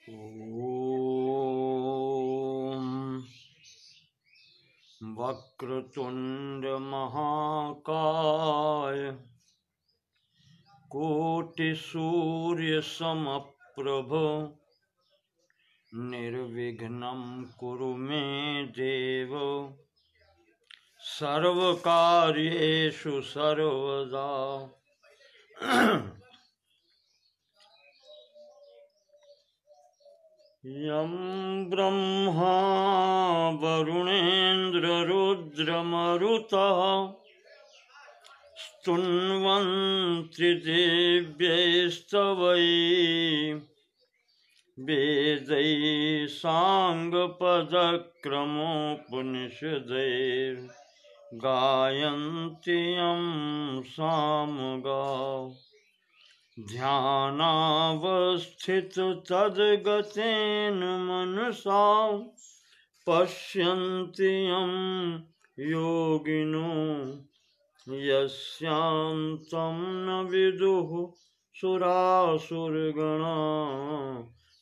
ॐ वक्रतुण्ड महाकाय कोटिसूर्यसमप्रभ निर्विघ्नं कुरु मे देव सर्वकार्येषु सर्वदा। यं ब्रह्मा वरुणेन्द्ररुद्रमरुतः स्तुन्वन्ति दिव्यैस्तवैः वेदैः साङ्गपदक्रमोपनिषदैर्गायन्ति यं सामगाः। ध्यानावस्थिततद्गतेन मनसा पश्यन्ति यं योगिनो यस्यान्तं न विदुः सुरासुरगणा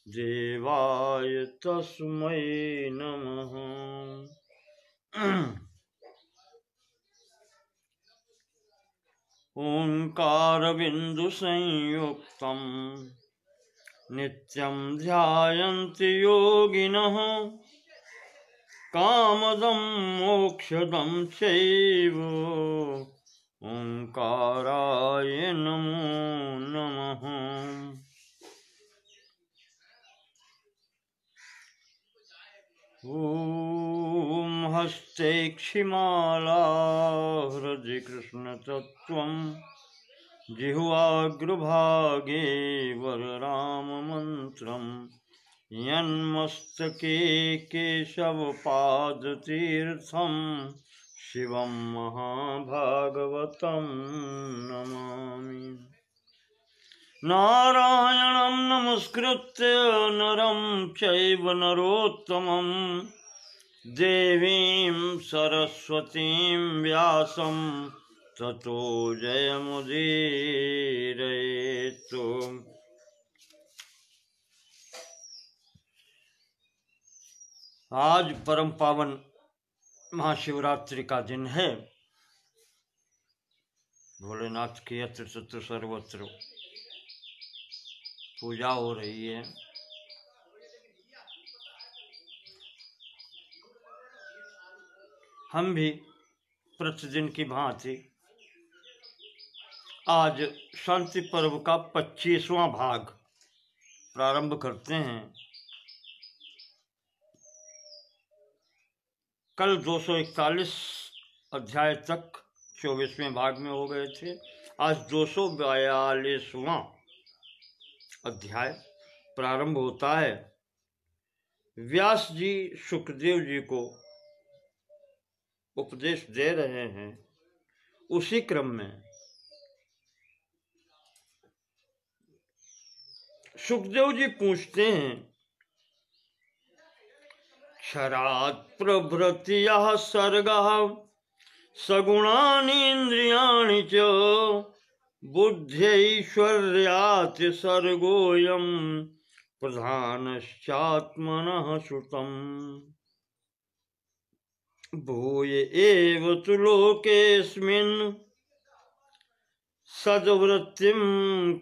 देवाय तस्मै नमः। ओंकारबिंदुसंयुक्तं नित्यं ध्यायन्ति योगिनः कामदं मोक्षदं चैव ओंकाराय नमो नमः। ॐ हस्ते क्षिमाला हृदि कृष्णतत्त्वं जिह्वाग्रभागे वरराममन्त्रं यन्मस्तके केशवपादतीर्थं शिवं महाभागवतं नमामि। नारायणं नमस्कृत्य नरं चैव नरोत्तमं देवीं सरस्वतीं व्यासं ततो जयमुदीरयेत्। आज परम पावन महाशिवरात्रि का दिन है। भोलेनाथ की यत्र तत्र सर्वत्र पूजा हो रही है। हम भी प्रतिदिन की भांति आज शांति पर्व का 25वां भाग प्रारंभ करते हैं। कल 241 अध्याय तक 24वें भाग में हो गए थे। आज 242वां अध्याय प्रारंभ होता है। व्यास जी शुकदेव जी को उपदेश दे रहे हैं। उसी क्रम में शुकदेव जी पूछते हैं, क्षरात् प्रभृतियः सर्गः सगुणानि इंद्रियाणि च बुद्ध्यैश्वर्यात् सर्गोऽयं प्रधानश्चात्मनः श्रुतम्। भूय एव तु लोकेऽस्मिन् सद्वृत्तिं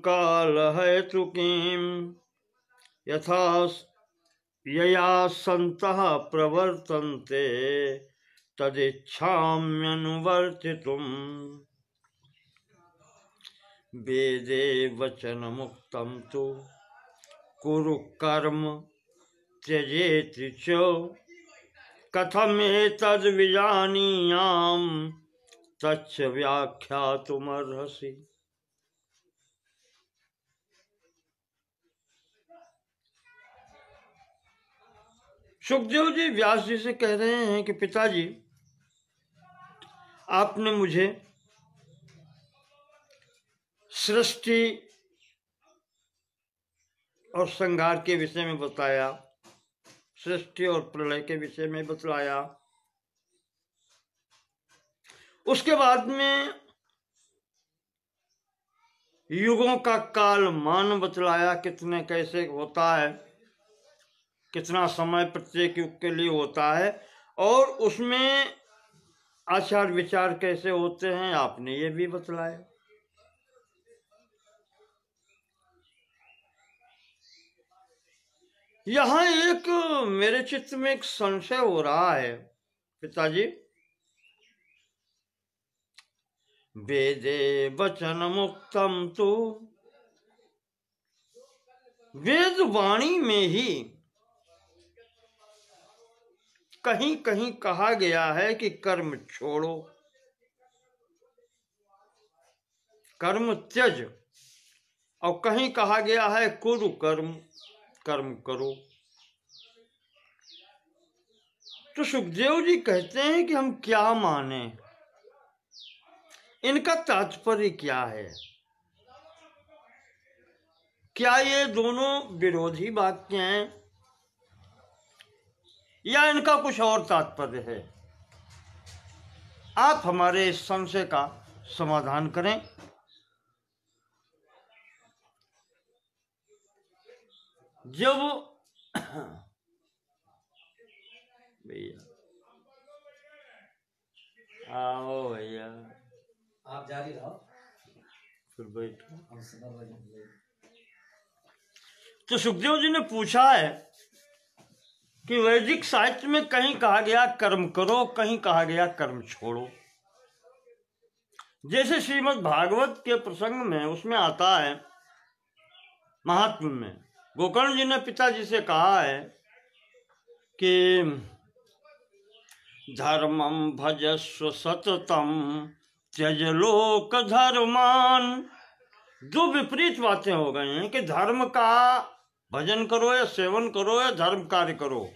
कालहेतुकीं यथा यया सन्तः प्रवर्तन्ते तदिच्छाम्यनुवर्तितुम्। वेदे वचनमुक्तं तु कुरु कर्म त्यजेति च कथमेतद्विजानीयाम् तच्च व्याख्यातुमर्हसि। सुखदेव जी व्यास जी से कह रहे हैं कि पिताजी, आपने मुझे सृष्टि और संहार के विषय में बताया, सृष्टि और प्रलय के विषय में बतलाया। उसके बाद में युगों का काल मान बतलाया, कितने कैसे होता है। कितना समय प्रत्येक युग के लिए होता है और उसमें आचार विचार कैसे होते हैं आपने ये भी बतलाया। यहाँ एक मेरे चित्त में एक संशय हो रहा है पिताजी। वेदे वचन मुक्तम तो वेद वाणी में ही कहीं कहीं कहा गया है कि कर्म छोड़ो, कर्म त्यज, और कहीं कहा गया है कुरु कर्म, कर्म करो। तो सुखदेव जी कहते हैं कि हम क्या माने, इनका तात्पर्य क्या है? क्या ये दोनों विरोधी वाक्य हैं या इनका कुछ और तात्पर्य है? आप हमारे इस संशय का समाधान करें। जब भैया आओ भैया, आप जारी रहो, फिर बैठो। हम समझ रहे। तो सुखदेव जी ने पूछा है कि वैदिक साहित्य में कहीं कहा गया कर्म करो, कहीं कहा गया कर्म छोड़ो। जैसे श्रीमद् भागवत के प्रसंग में उसमें आता है, महात्म्य में गोकर्ण जी ने पिताजी से कहा है कि धर्मम भजस्व सततम त्यज लोक धर्मान। दो विपरीत बातें हो गई हैं कि धर्म का भजन करो या सेवन करो या धर्म कार्य करो,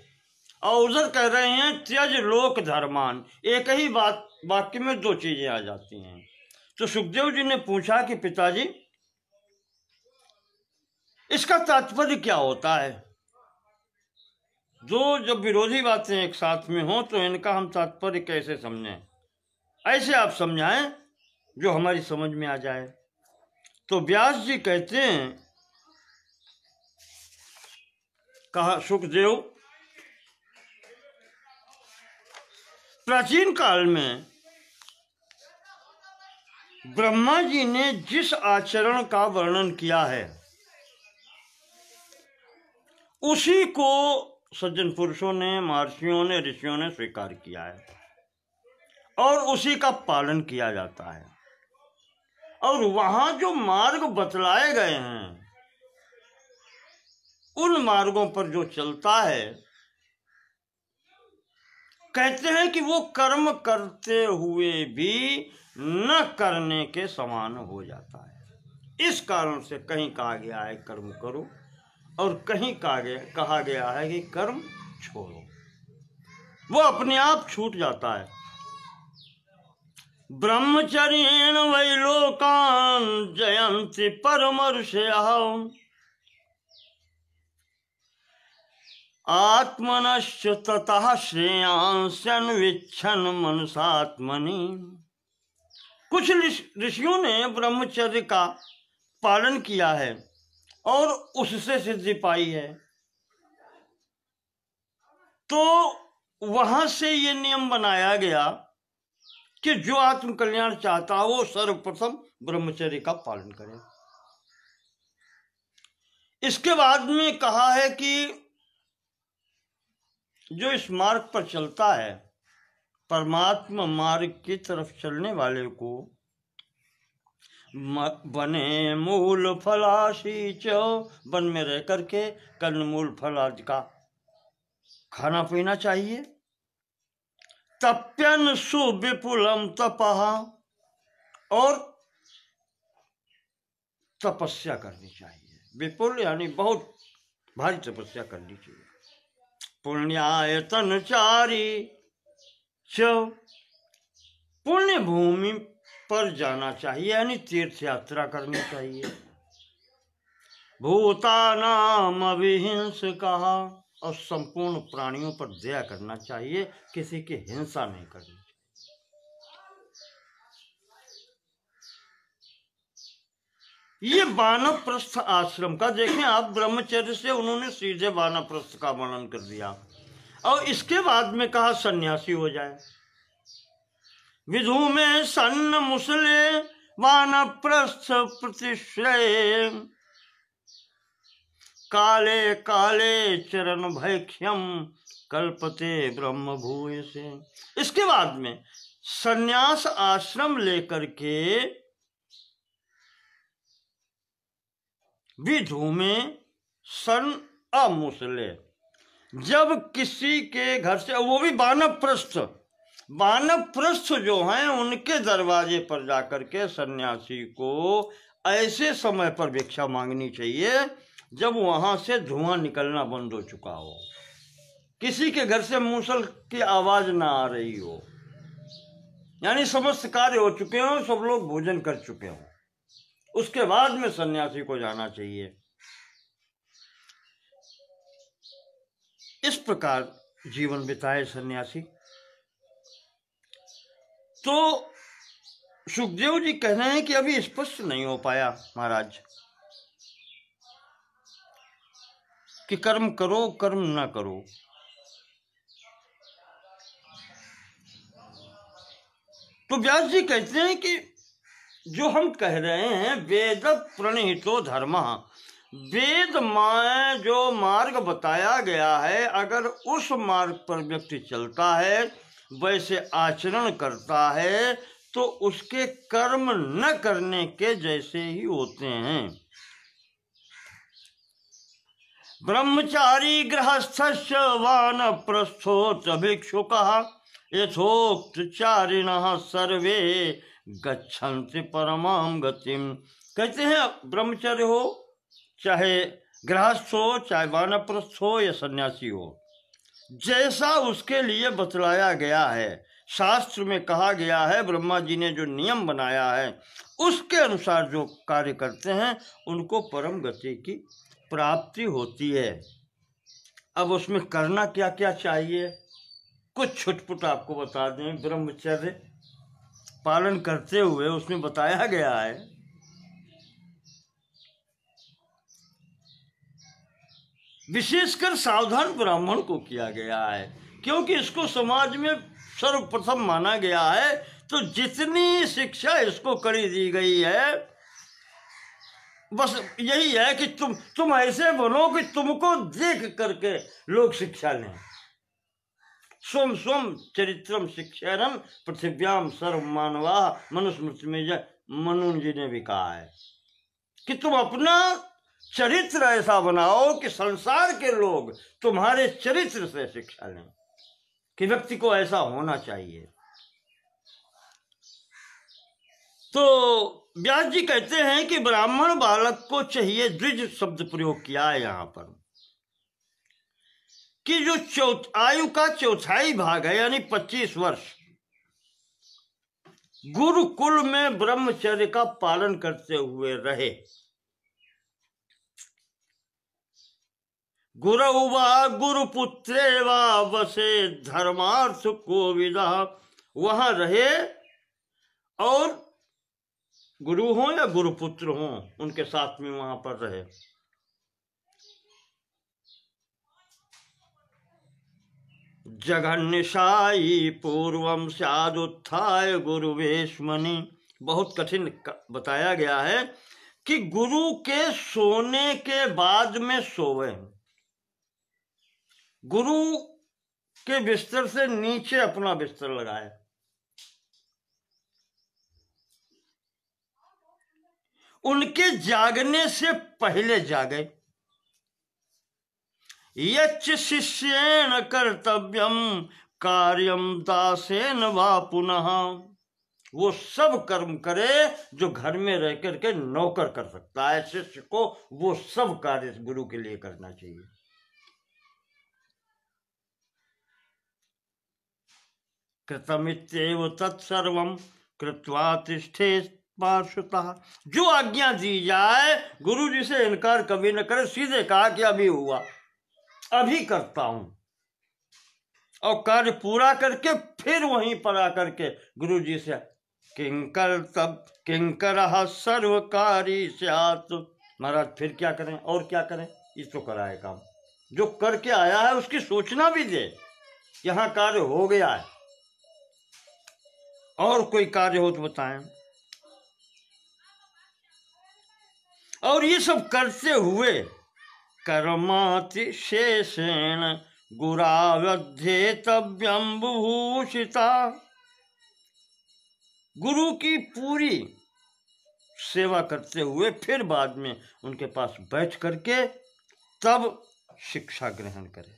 और उधर कह रहे हैं त्यज लोक धर्मान। एक ही बात वाक्य में दो चीजें आ जाती हैं। तो सुखदेव जी ने पूछा कि पिताजी इसका तात्पर्य क्या होता है? दो जब विरोधी बातें एक साथ में हो तो इनका हम तात्पर्य कैसे समझें? ऐसे आप समझाएं जो हमारी समझ में आ जाए। तो व्यास जी कहते हैं, कहा सुखदेव, प्राचीन काल में ब्रह्मा जी ने जिस आचरण का वर्णन किया है उसी को सज्जन पुरुषों ने, महर्षियों ने, ऋषियों ने स्वीकार किया है और उसी का पालन किया जाता है। और वहां जो मार्ग बतलाए गए हैं उन मार्गों पर जो चलता है, कहते हैं कि वो कर्म करते हुए भी न करने के समान हो जाता है। इस कारण से कहीं कहा गया है कर्म करो और कहीं कहा गया है कि कर्म छोड़ो। वो अपने आप छूट जाता है। ब्रह्मचर्येण वै लोकान् जयन्ति परमर्षयः आत्मनश्च ततः श्रेयांस्यन्विच्छन् मनसात्मनि। कुछ ऋषियों ने ब्रह्मचर्य का पालन किया है और उससे सिद्धि पाई है, तो वहां से ये नियम बनाया गया कि जो आत्म कल्याण चाहता हो वो सर्वप्रथम ब्रह्मचर्य का पालन करे। इसके बाद में कहा है कि जो इस मार्ग पर चलता है, परमात्मा मार्ग की तरफ चलने वाले को बने मूल फलाशी च, वन में रह करके कंदमूल फल आदि का खाना पीना चाहिए। तप्यन सुविपुलम तपः, और तपस्या करनी चाहिए। विपुल यानी बहुत भारी तपस्या करनी चाहिए। पुण्यायतनचारी च, पुण्य भूमि पर जाना चाहिए यानी तीर्थ यात्रा करनी चाहिए। भूतानाम अभिहिंसकः, और संपूर्ण प्राणियों पर दया करना चाहिए, किसी की हिंसा नहीं करनी चाहिए। ये वानप्रस्थ आश्रम का देखें आप, ब्रह्मचर्य से उन्होंने सीधे वानप्रस्थ का वर्णन कर दिया और इसके बाद में कहा सन्यासी हो जाए। विधु में सन्न मुसले वानप्रस्थ प्रतिश्रय, काले काले चरण भैक्ष्यम कल्पते ब्रह्म भूय से। इसके बाद में सन्यास आश्रम लेकर के विधु में सन अमुसले, जब किसी के घर से, वो भी वानप्रस्थ, वानप्रस्थ जो हैं उनके दरवाजे पर जाकर के सन्यासी को ऐसे समय पर भिक्षा मांगनी चाहिए जब वहां से धुआं निकलना बंद हो चुका हो, किसी के घर से मूसल की आवाज ना आ रही हो, यानी समस्त कार्य हो चुके हो, सब लोग भोजन कर चुके हो, उसके बाद में सन्यासी को जाना चाहिए। इस प्रकार जीवन बिताए सन्यासी। तो सुखदेव जी कह रहे हैं कि अभी स्पष्ट नहीं हो पाया महाराज कि कर्म करो कर्म ना करो। तो व्यास जी कहते हैं कि जो हम कह रहे हैं वेद प्रणीतो धर्म, वेद में जो मार्ग बताया गया है, अगर उस मार्ग पर व्यक्ति चलता है, वैसे आचरण करता है, तो उसके कर्म न करने के जैसे ही होते हैं। ब्रह्मचारी गृहस्थस्य वानप्रस्थोच भिक्षुकः यथोक्तचारिणः सर्वे गच्छन्ति परमां गतिम। कहते हैं ब्रह्मचर्य हो, चाहे गृहस्थ हो, चाहे वानप्रस्थ हो या सन्यासी हो, जैसा उसके लिए बतलाया गया है, शास्त्र में कहा गया है, ब्रह्मा जी ने जो नियम बनाया है, उसके अनुसार जो कार्य करते हैं उनको परम गति की प्राप्ति होती है। अब उसमें करना क्या क्या चाहिए, कुछ छुटपुट आपको बता दें। ब्रह्मचर्य पालन करते हुए उसमें बताया गया है विशेषकर सावधान ब्राह्मण को किया गया है, क्योंकि इसको समाज में सर्वप्रथम माना गया है। तो जितनी शिक्षा इसको कड़ी दी गई है, बस यही है कि तुम ऐसे बनो कि तुमको देख करके लोग शिक्षा लें। स्वम स्वम चरित्रम शिक्षारम पृथिव्याम सर्व मानवा मनुस्मृति में मनु जी ने भी कहा है कि तुम अपना चरित्र ऐसा बनाओ कि संसार के लोग तुम्हारे चरित्र से शिक्षा लें, कि व्यक्ति को ऐसा होना चाहिए। तो व्यास जी कहते हैं कि ब्राह्मण बालक को चाहिए, द्विज शब्द प्रयोग किया है यहाँ पर, कि जो आयु का चौथाई भाग है यानी 25 वर्ष गुरुकुल में ब्रह्मचर्य का पालन करते हुए रहे। गुरु वा गुरुपुत्रे वा वसे धर्मार्थ कोविदा, वहां रहे और गुरु हो या गुरुपुत्र हो उनके साथ में वहां पर रहे। जघन्यशायी पूर्वम स्यादुत्थाय गुरुवेश्मनि, बहुत कठिन बताया गया है कि गुरु के सोने के बाद में सोवे, गुरु के बिस्तर से नीचे अपना बिस्तर लगाए, उनके जागने से पहले जागे। यच्च शिष्येण कर्तव्यम कार्यम दासेन वा पुनः, वो सब कर्म करे जो घर में रह करके नौकर कर सकता है। शिष्य को वो सब कार्य गुरु के लिए करना चाहिए। कृतमित्येव तत्सर्वं कृत्वा तिष्ठे पार्श्वतः, जो आज्ञा दी जाए गुरु जी से इनकार कभी न करे, सीधे कहा कि अभी हुआ, अभी करता हूं, और कार्य पूरा करके फिर वहीं पर आकर के गुरु जी से किंकर तब किंकर सर्वकारी स्यात्। महाराज फिर क्या करें और क्या करें, इस तो करा है काम, जो करके आया है उसकी सूचना भी दे, यहाँ कार्य हो गया है, और कोई कार्य हो तो बताएं। और ये सब करते हुए कर्माति शेषेण गुरावध्येतव्यं बुभूषिता। गुरु की पूरी सेवा करते हुए फिर बाद में उनके पास बैठ करके तब शिक्षा ग्रहण करें।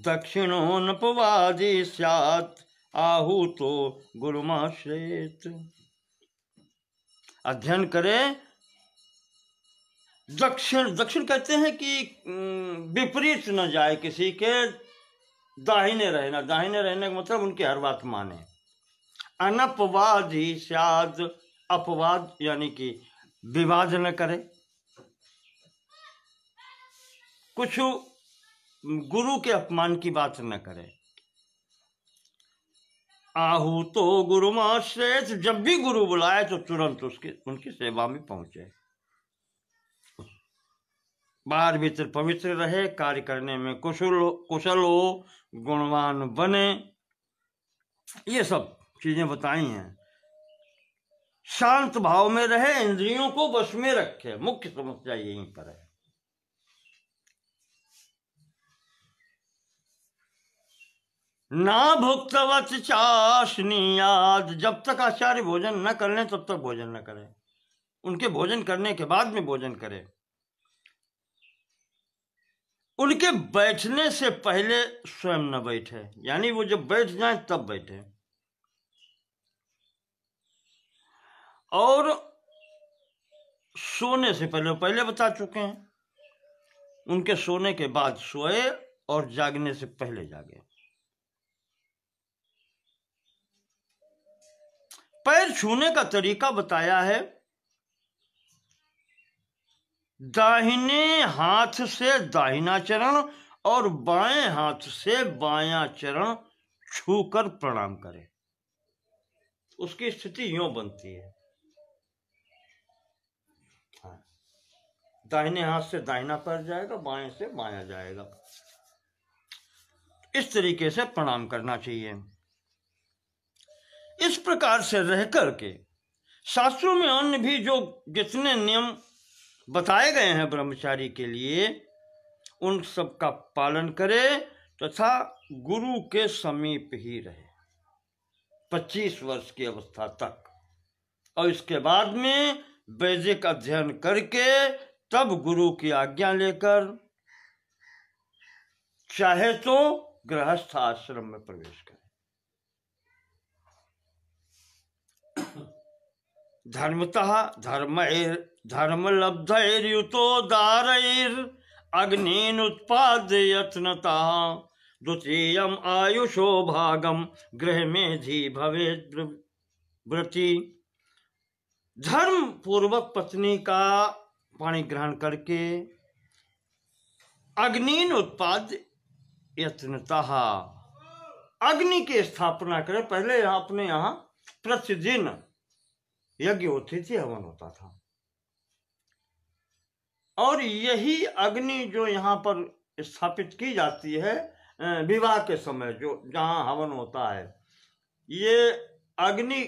दक्षिणोनपवादी स्यात् आहूतो गुरुमाश्रयेत्। अध्ययन करें, दक्षिण कहते हैं कि विपरीत न जाए, किसी के दाहिने रहना, दाहिने रहने का मतलब उनकी हर बात माने। अनपवाद ही स्यात्, अपवाद यानी कि विवाद न करे, कुछ गुरु के अपमान की बात न करे। आहूतो गुरुमाश्रयेत्, जब भी गुरु बुलाए तो तुरंत उनकी सेवा में पहुंचे, बाहर भीतर पवित्र रहे, कार्य करने में कुशल हो, गुणवान बने, ये सब चीजें बताई हैं। शांत भाव में रहे, इंद्रियों को वश में रखे, मुख्य समस्या यहीं पर है। ना भुक्तवत चाशनीयाद, जब तक आचार्य भोजन न कर लें तब तक भोजन न करें, उनके भोजन करने के बाद में भोजन करें। उनके बैठने से पहले स्वयं न बैठे, यानी वो जब बैठ जाए तब बैठे, और सोने से पहले बता चुके हैं, उनके सोने के बाद सोए और जागने से पहले जागे। पैर छूने का तरीका बताया है, दाहिने हाथ से दाहिना चरण और बाएं हाथ से बायां चरण छूकर प्रणाम करें। उसकी स्थिति यूं बनती है, दाहिने हाथ से दाहिना पैर जाएगा, बाएं से बायां जाएगा, इस तरीके से प्रणाम करना चाहिए। इस प्रकार से रह करके शास्त्रों में अन्य भी जो जितने नियम बताए गए हैं ब्रह्मचारी के लिए, उन सब का पालन करे तथा गुरु के समीप ही रहे 25 वर्ष की अवस्था तक, और इसके बाद में वैदिक अध्ययन करके तब गुरु की आज्ञा लेकर चाहे तो गृहस्थ आश्रम में प्रवेश करें। धर्मतः धर्मलब्धैर्युतो दारैर् अग्निन् उत्पाद्य यत्नतः द्वितीयम् आयुषो भागम गृह मेधि भवेत् व्रती। धर्म पूर्वक पत्नी का पाणी ग्रहण करके अग्निन् उत्पाद्य यत्नतः, अग्नि की स्थापना करें। पहले अपने यहाँ प्रतिदिन यज्ञ होती थी, हवन होता था, और यही अग्नि जो यहाँ पर स्थापित की जाती है विवाह के समय, जो जहाँ हवन होता है, ये अग्नि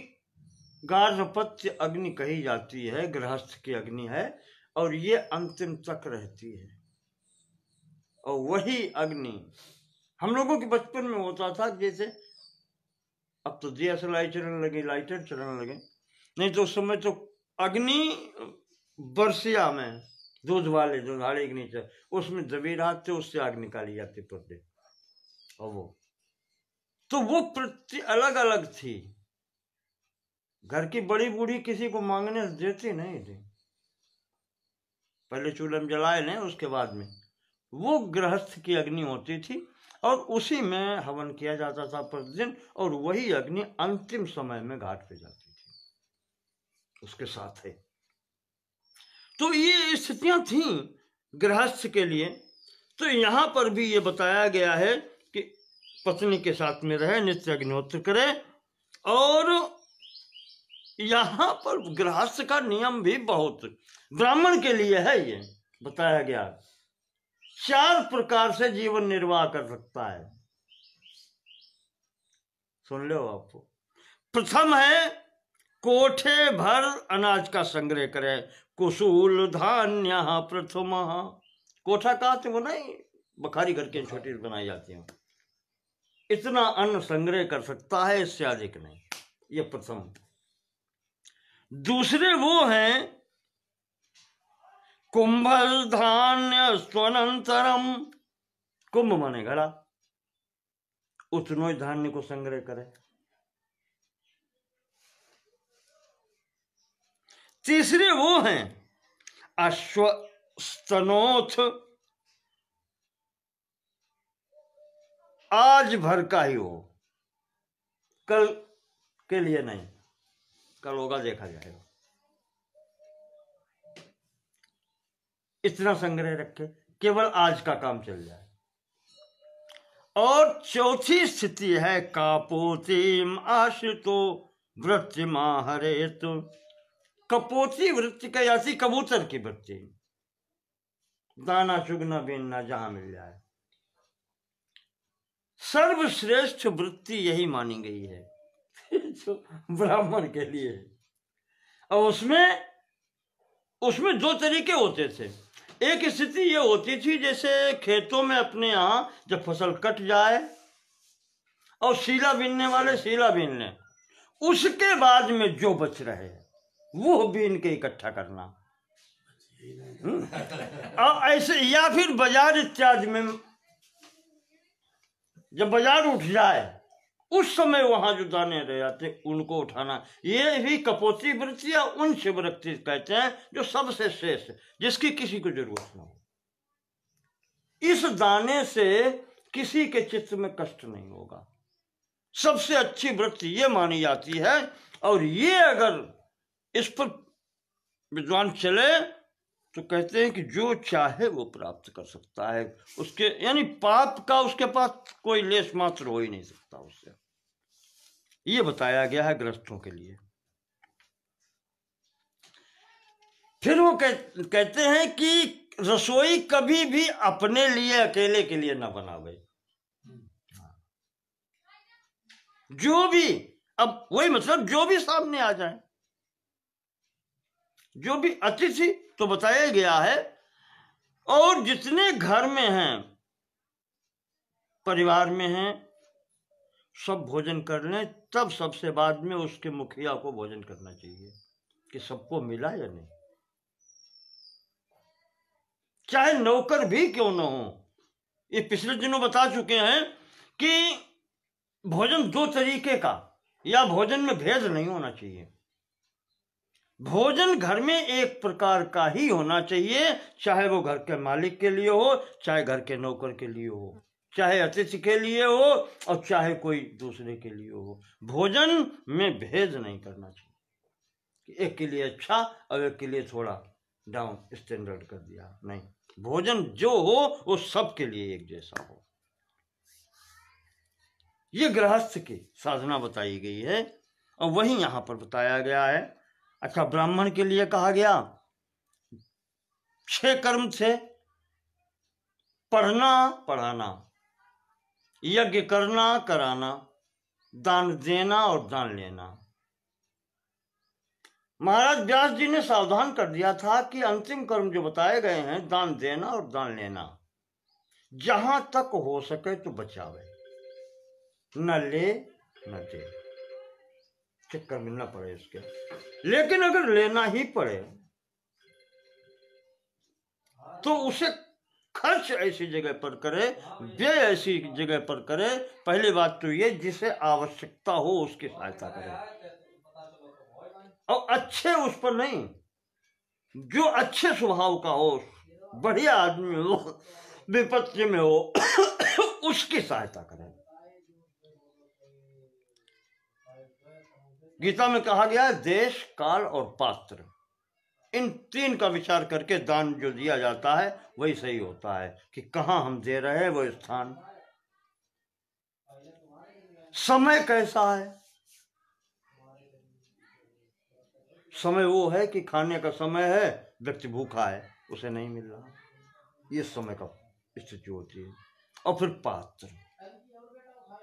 गार्हपत्य अग्नि कही जाती है, गृहस्थ की अग्नि है, और ये अंतिम तक रहती है। और वही अग्नि हम लोगों के बचपन में होता था, जैसे अब तो दियासलाई चलने लगे, लाइटर चलने लगे, नहीं तो उस समय तो अग्नि बरसिया में दूध वाले जो हाड़े के नीचे उसमें जबीर आते, उससे आग निकाली जाती पर्दे, और वो प्रति अलग अलग थी। घर की बड़ी बूढ़ी किसी को मांगने देती नहीं थी, पहले चूल्हे में जलाए लें, उसके बाद में वो गृहस्थ की अग्नि होती थी, और उसी में हवन किया जाता था प्रतिदिन, और वही अग्नि अंतिम समय में घाट पे जाती थी उसके साथ है। तो ये स्थितियां थी गृहस्थ के लिए। तो यहाँ पर भी ये बताया गया है कि पत्नी के साथ में रहे, नित्य अग्निहोत्र करे, और यहाँ पर गृहस्थ का नियम भी बहुत ब्राह्मण के लिए है। ये बताया गया 4 प्रकार से जीवन निर्वाह कर सकता है। सुन लो आपको। प्रथम है कोठे भर अनाज का संग्रह करे, कुसूल धान्य प्रथम। कोठा कहते वो नहीं, बखारी घर के छोटी बनाई जाती है, इतना अन्न संग्रह कर सकता है, इससे अधिक नहीं। ये प्रथम। दूसरे वो हैं कुंभल धान्य स्वनंतरम। कुंभ माने घड़ा, उतनो ही धान्य को संग्रह करे। तीसरे वो हैं अश्वस्तनोथ, आज भर का ही हो, कल के लिए नहीं, कल होगा देखा जाएगा, इतना संग्रह रखे, केवल आज का काम चल जाए। और चौथी स्थिति है कापोतिम आश्रितो वृत्तिमा हरेत। कपोती वृत्ति का यासी कबूतर की वृत्ति, दाना चुगना बीनना जहां मिल जाए। सर्वश्रेष्ठ वृत्ति यही मानी गई है जो ब्राह्मण के लिए है। और उसमें 2 तरीके होते थे। एक स्थिति ये होती थी जैसे खेतों में अपने यहाँ जब फसल कट जाए और शीला बीनने वाले शीला बीन लें, उसके बाद में जो बच रहे वो बीन के इकट्ठा करना। और ऐसे, या फिर बाजार इत्यादि में जब बाजार उठ जाए उस समय वहां जो दाने रह जाते उनको उठाना। ये भी कपोती वृत्ति या उन वृत्ति कहते हैं जो सबसे शेष है, जिसकी किसी को जरूरत ना हो। इस दाने से किसी के चित्त में कष्ट नहीं होगा, सबसे अच्छी वृत्ति ये मानी जाती है। और ये अगर इस पर विद्वान चले तो कहते हैं कि जो चाहे वो प्राप्त कर सकता है, उसके यानी पाप का उसके पास कोई लेश मात्र हो ही नहीं सकता उससे। ये बताया गया है गृहस्थों के लिए। फिर वो कहते हैं कि रसोई कभी भी अपने लिए अकेले के लिए न बनावे। जो भी, अब वही मतलब जो भी सामने आ जाए, जो भी अतिथि तो बताया गया है। और जितने घर में हैं, परिवार में हैं, सब भोजन कर लें, तब सबसे बाद में उसके मुखिया को भोजन करना चाहिए कि सबको मिला या नहीं, चाहे नौकर भी क्यों न हो। ये पिछले दिनों बता चुके हैं कि भोजन 2 तरीके का, या भोजन में भेद नहीं होना चाहिए। भोजन घर में एक प्रकार का ही होना चाहिए, चाहे वो घर के मालिक के लिए हो, चाहे घर के नौकर के लिए हो, चाहे अतिथि के लिए हो, और चाहे कोई दूसरे के लिए हो। भोजन में भेद नहीं करना चाहिए कि एक के लिए अच्छा और एक के लिए थोड़ा डाउन स्टैंडर्ड कर दिया, नहीं। भोजन जो हो वो सबके लिए एक जैसा हो। ये गृहस्थ की साधना बताई गई है और वही यहां पर बताया गया है। अच्छा, ब्राह्मण के लिए कहा गया 6 कर्म थे। पढ़ना पढ़ाना, यज्ञ करना कराना, दान देना और दान लेना। महाराज व्यास जी ने सावधान कर दिया था कि अंतिम कर्म जो बताए गए हैं, दान देना और दान लेना, जहां तक हो सके तो बचावे, न ले न दे, चक्कर मिलना पड़े इसके। लेकिन अगर लेना ही पड़े तो उसे खर्च ऐसी जगह पर करे, व्यय ऐसी जगह पर करे। पहली बात तो ये जिसे आवश्यकता हो उसकी सहायता करे, और अच्छे उस पर नहीं, जो अच्छे स्वभाव का हो, बढ़िया आदमी हो, विपत्ति में हो उसकी सहायता करे। गीता में कहा गया है देश, काल और पात्र, इन 3 का विचार करके दान जो दिया जाता है वही सही होता है कि कहां हम दे रहे हैं, वो स्थान, समय कैसा है, समय वो है कि खाने का समय है, व्यक्ति भूखा है, उसे नहीं मिल रहा, ये समय का स्थिति होती है। और फिर पात्र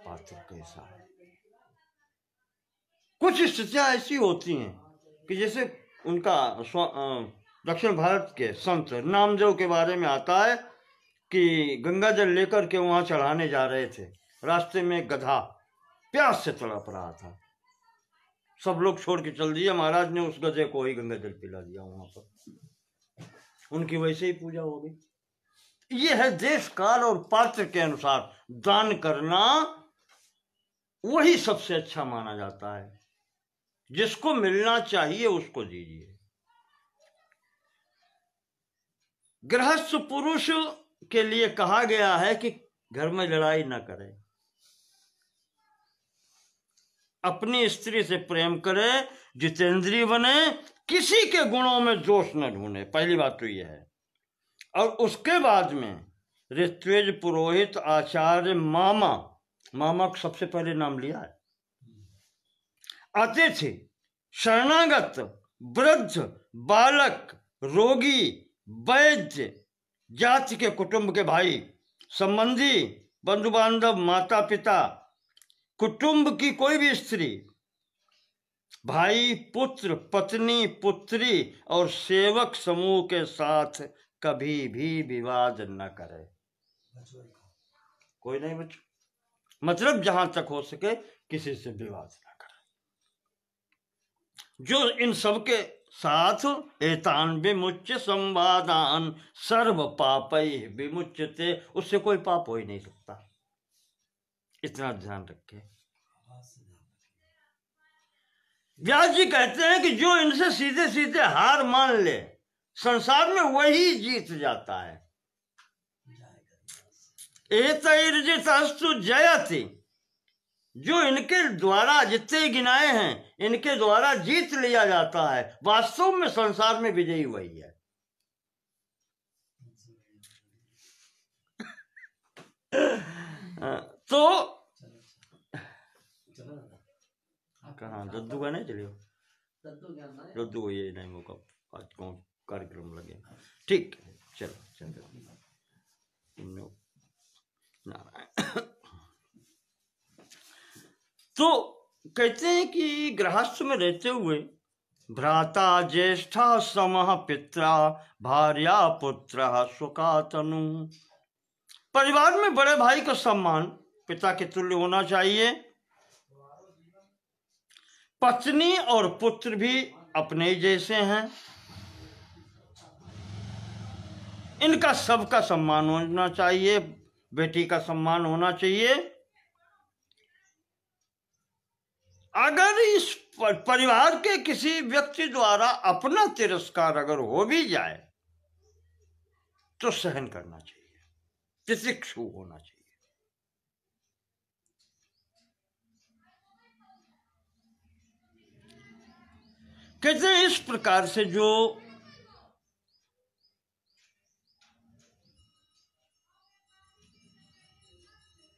कैसा है? कुछ स्थितियां ऐसी होती हैं कि जैसे उनका दक्षिण भारत के संत नामदेव के बारे में आता है कि गंगा जल लेकर के वहां चढ़ाने जा रहे थे, रास्ते में गधा प्यास से तड़प रहा था, सब लोग छोड़ के चल दिए, महाराज ने उस गधे को ही गंगा जल पिला दिया वहां पर, उनकी वैसे ही पूजा हो गई। ये है देश काल और पात्र के अनुसार दान करना, वही सबसे अच्छा माना जाता है। जिसको मिलना चाहिए उसको दीजिए। गृहस्थ पुरुष के लिए कहा गया है कि घर में लड़ाई न करे, अपनी स्त्री से प्रेम करे, जितेंद्रिय बने, किसी के गुणों में दोष न ढूंढे, पहली बात तो यह है। और उसके बाद में ऋत्विज, पुरोहित, आचार्य, मामा को सबसे पहले नाम लिया है, अतिथि, शरणागत, वृद्ध, बालक, रोगी, वैद्य, जाति के कुटुंब के भाई, संबंधी, बंधु बांधव, माता पिता, कुटुंब की कोई भी स्त्री, भाई, पुत्र, पत्नी, पुत्री और सेवक समूह के साथ कभी भी विवाद न करे। कोई नहीं बच्चों, मतलब जहां तक हो सके किसी से विवाद न करे। जो इन सबके साथ एतान विमुच्य संवादान सर्व पापै विमुच्यते, उससे कोई पाप हो ही नहीं सकता, इतना ध्यान रखें। व्यास जी कहते हैं कि जो इनसे सीधे सीधे हार मान ले संसार में वही जीत जाता है। एतैर्जितस्तु जयति, जो इनके द्वारा जितने गिनाए हैं इनके द्वारा जीत लिया जाता है, वास्तव में संसार में विजयी वही है। तो कहाँ दद्दू का नहीं चलियो, दद्दू को ये नहीं मौका, आज कौन कार्यक्रम लगे, ठीक चलो चलो नारायण। तो कहते हैं कि गृहस्थ में रहते हुए भ्राता ज्येष्ठा समः पित्रा भार्या पुत्र सुखातनु, परिवार में बड़े भाई का सम्मान पिता के तुल्य होना चाहिए। पत्नी और पुत्र भी अपने ही जैसे हैं, इनका सबका सम्मान होना चाहिए, बेटी का सम्मान होना चाहिए। अगर इस परिवार के किसी व्यक्ति द्वारा अपना तिरस्कार अगर हो भी जाए तो सहन करना चाहिए, तितिक्षु होना चाहिए। कहते हैं इस प्रकार से जो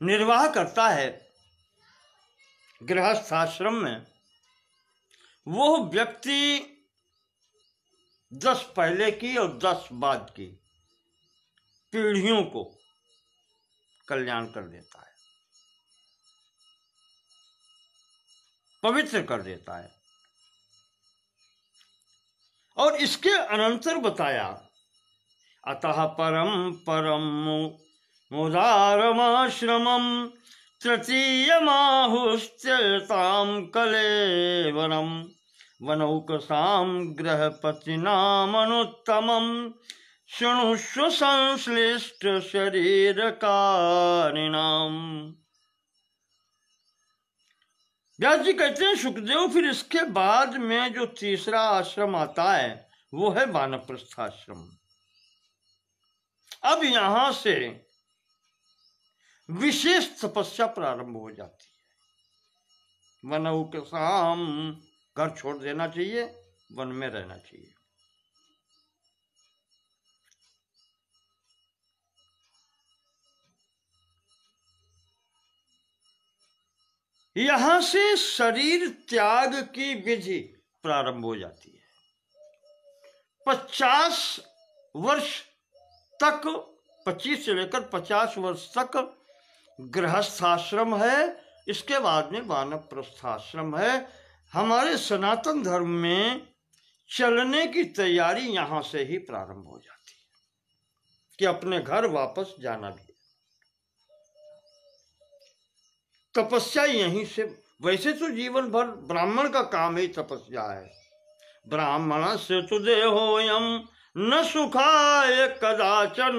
निर्वाह करता है गृहस्थ आश्रम में, वो व्यक्ति 10 पहले की और 10 बाद की पीढ़ियों को कल्याण कर देता है, पवित्र कर देता है। और इसके अनंतर बताया अतः परम परम मुदारमाश्रमम तृतीयमाहुस्त्यतां कलेवरम वनौकसां गृहपतिनामनुत्तमं शृणुष्व संश्लिष्ट शरीरकारिणाम। व्यास जी कहते हैं सुखदेव, फिर इसके बाद में जो तीसरा आश्रम आता है वो है वानप्रस्थ आश्रम। अब यहां से विशेष तपस्या प्रारंभ हो जाती है। वनौकसाम, घर छोड़ देना चाहिए, वन में रहना चाहिए। यहां से शरीर त्याग की विधि प्रारंभ हो जाती है। 50 वर्ष तक, 25 से लेकर 50 वर्ष तक गृहस्थाश्रम है, इसके बाद में वानप्रस्थाश्रम है। हमारे सनातन धर्म में चलने की तैयारी यहां से ही प्रारंभ हो जाती है कि अपने घर वापस जाना भी। तपस्या यहीं से, वैसे तो जीवन भर ब्राह्मण का काम ही तपस्या है। ब्राह्मण से तो देहोयम न सुखाय कदाचन,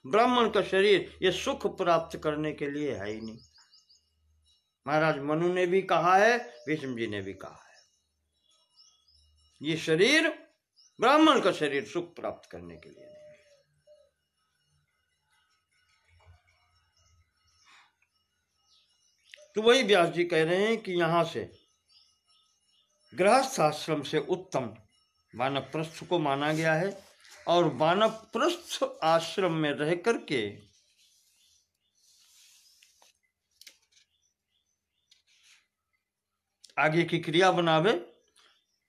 ब्राह्मण का शरीर ये सुख प्राप्त करने के लिए है ही नहीं। महाराज मनु ने भी कहा है, भीष्म जी ने भी कहा है, ये शरीर, ब्राह्मण का शरीर सुख प्राप्त करने के लिए नहीं। तो वही व्यास जी कह रहे हैं कि यहां से गृहस्थ आश्रम से उत्तम वानप्रस्थ को माना गया है, और वानप्रस्थ आश्रम में रह करके आगे की क्रिया बनावे।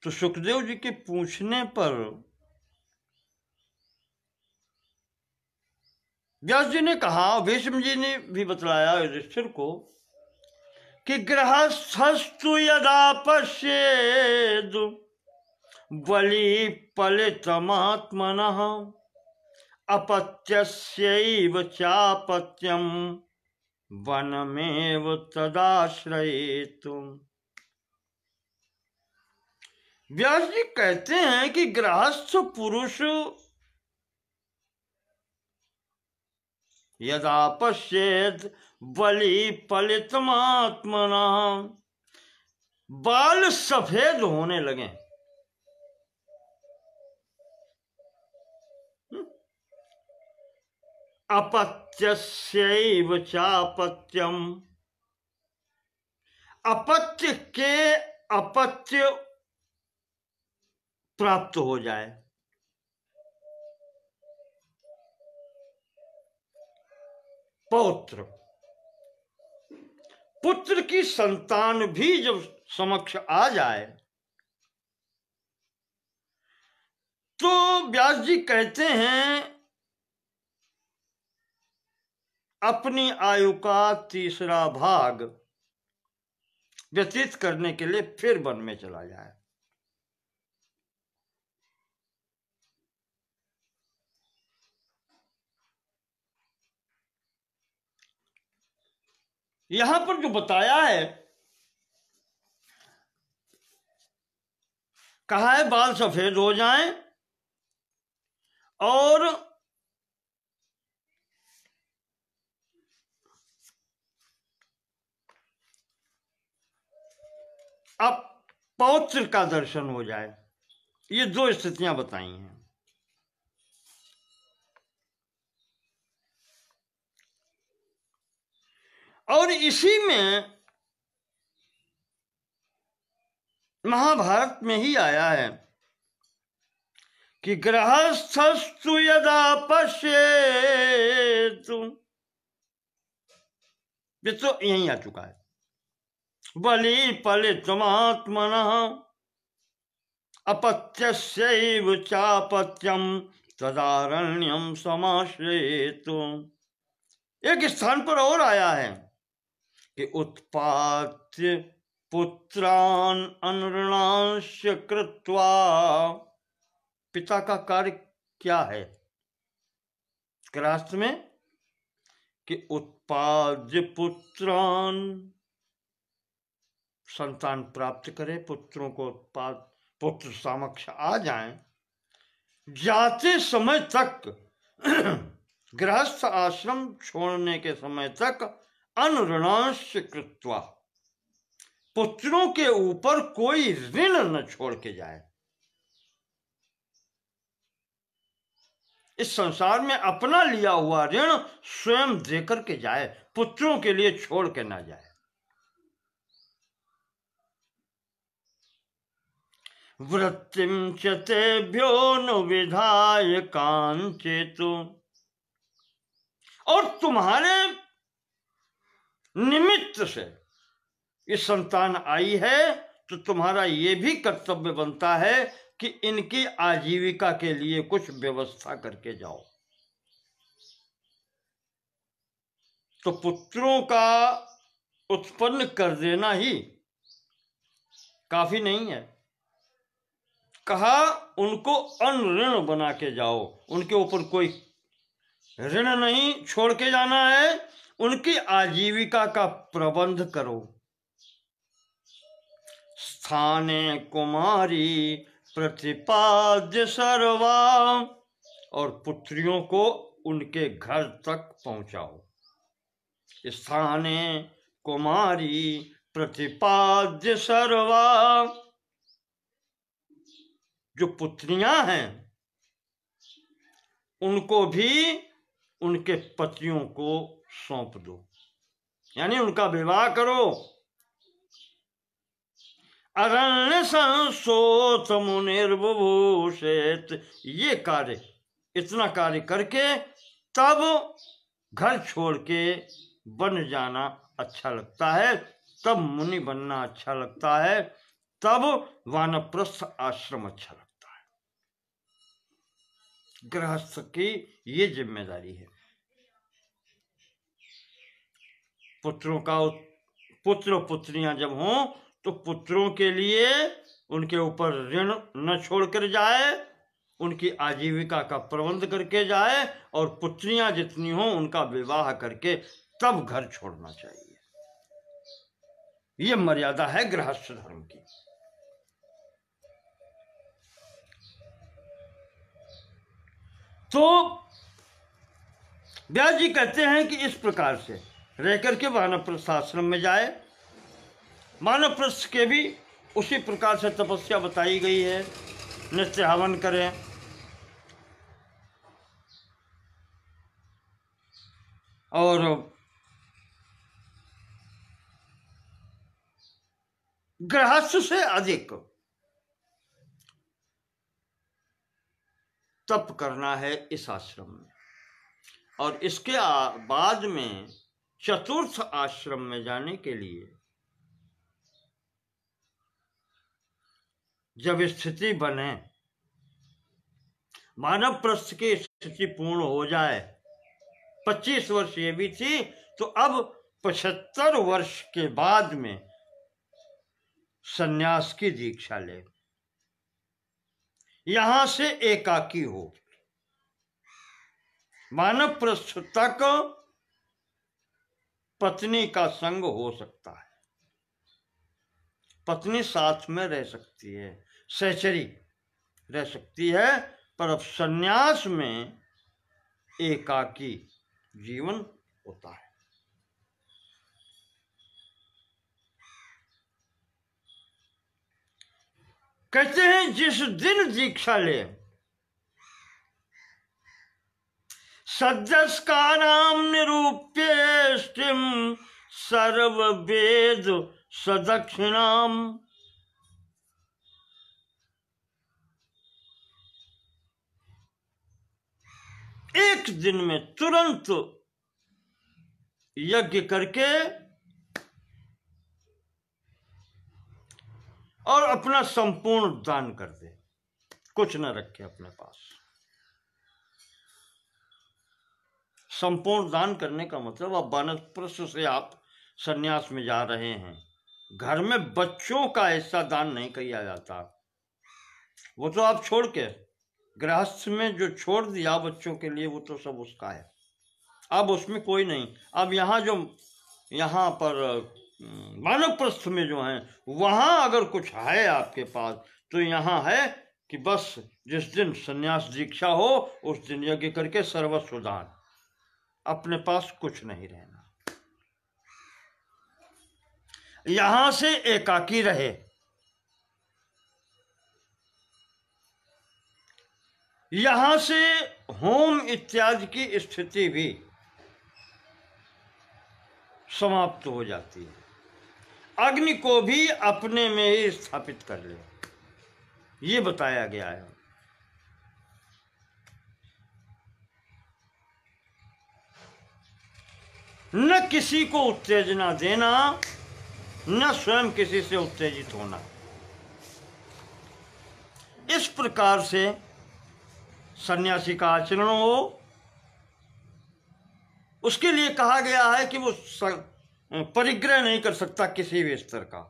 तो सुखदेव जी के पूछने पर व्यास जी ने कहा, भीष्म जी ने भी बतलाया युधिष्ठिर को कि गृहस्थस्तु यदा पश्येद बलि पलितमात्मनः अपत्यस्यैव चापत्यम वनमेव तदाश्रयेतु। व्यास जी कहते हैं कि गृहस्थ पुरुष यदा पश्येद बलि पलितमात्मना, बाल सफेद होने लगे, अपत्यस्यैव चापत्यम, अपत्य के अपत्य प्राप्त हो जाए। पौत्र, पुत्र की संतान भी जब समक्ष आ जाए तो व्यास जी कहते हैं अपनी आयु का तीसरा भाग व्यतीत करने के लिए फिर वन में चला जाए। यहां पर जो बताया है, कहा है बाल सफेद हो जाएं और अब पौत्र का दर्शन हो जाए। ये दो स्थितियां बताई हैं। और इसी में महाभारत में ही आया है कि गृहस्थस्तु यदा पश्येतु, ये तो यही आ चुका है। बलि पलितमात्मनः अपत्यस्यैव चापत्यम तदारण्यम समाश्रयेतु। एक स्थान पर और आया है कि उत्पाद्य पुत्रान अनुऋणांश कृत्वा, पिता का कार्य क्या है गृहस्थ में कि उत्पाद्य पुत्रान, संतान प्राप्त करे, पुत्रों को उत्पाद, पुत्र समक्ष आ जाएं, जाते समय तक गृहस्थ आश्रम छोड़ने के समय तक अनुऋणांश कृत्वा, पुत्रों के ऊपर कोई ऋण न छोड़ के जाए। इस संसार में अपना लिया हुआ ऋण स्वयं देकर के जाए, पुत्रों के लिए छोड़ के ना जाए। वृत्तिम च तेभ्यो नु विधाय कांचेतु, और तुम्हारे निमित्त से ये संतान आई है तो तुम्हारा ये भी कर्तव्य बनता है कि इनकी आजीविका के लिए कुछ व्यवस्था करके जाओ। तो पुत्रों का उत्पन्न कर देना ही काफी नहीं है, कहा उनको अनऋण बना के जाओ, उनके ऊपर कोई ऋण नहीं छोड़ के जाना है, उनकी आजीविका का प्रबंध करो। स्थाने कुमारी प्रतिपाद्य सर्वा, और पुत्रियों को उनके घर तक पहुंचाओ। स्थाने कुमारी प्रतिपाद्य सर्वा, जो पुत्रियां हैं उनको भी उनके पतियों को सौंप दो, यानी उनका विवाह करो। अरण्य संसोत मुनिर्बुभूषित, ये कार्य, इतना कार्य करके तब घर छोड़ के बन जाना अच्छा लगता है, तब मुनि बनना अच्छा लगता है, तब वानप्रस्थ आश्रम अच्छा लगता है। गृहस्थ की ये जिम्मेदारी है। पुत्र पुत्रियां जब हों तो पुत्रों के लिए उनके ऊपर ऋण न छोड़कर जाए, उनकी आजीविका का प्रबंध करके जाए, और पुत्रियां जितनी हों उनका विवाह करके तब घर छोड़ना चाहिए। ये मर्यादा है गृहस्थ धर्म की। तो व्यास जी कहते हैं कि इस प्रकार से रह करके वानप्रस्थ आश्रम में जाए। वानप्रस्थ के भी उसी प्रकार से तपस्या बताई गई है, नित्य हवन करें, और गृहस्थ से अधिक तप करना है इस आश्रम में। और इसके बाद में चतुर्थ आश्रम में जाने के लिए जब स्थिति बने, मानव प्रस्थ की स्थिति पूर्ण हो जाए, 25 वर्ष ये भी थी, तो अब 75 वर्ष के बाद में सन्यास की दीक्षा ले, यहां से एकाकी हो। मानव प्रस्थ तक पत्नी का संग हो सकता है, पत्नी साथ में रह सकती है, सहचरी रह सकती है, पर अब सन्यास में एकाकी जीवन होता है। कहते हैं जिस दिन दीक्षा ले, सद्यस्काराम निरूप्येष्टिम सर्ववेद सदक्षिणाम, एक दिन में तुरंत यज्ञ करके और अपना संपूर्ण दान कर दे, कुछ न रखे अपने पास। संपूर्ण दान करने का मतलब, अब वानप्रस्थ से आप सन्यास में जा रहे हैं, घर में बच्चों का ऐसा दान नहीं किया जाता, वो तो आप छोड़ के, गृहस्थ में जो छोड़ दिया बच्चों के लिए वो तो सब उसका है, अब उसमें कोई नहीं। अब यहाँ पर वानप्रस्थ में जो है वहाँ अगर कुछ है आपके पास, तो यहाँ है कि बस जिस दिन सन्यास दीक्षा हो उस दिन यज्ञ करके सर्वस्व दान, अपने पास कुछ नहीं रहना, यहां से एकाकी रहे। यहां से होम इत्यादि की स्थिति भी समाप्त हो जाती है, अग्नि को भी अपने में ही स्थापित कर ले, ये बताया गया है। न किसी को उत्तेजना देना, न स्वयं किसी से उत्तेजित होना। इस प्रकार से सन्यासी का आचरण हो। उसके लिए कहा गया है कि वो परिग्रह नहीं कर सकता किसी भी स्तर का,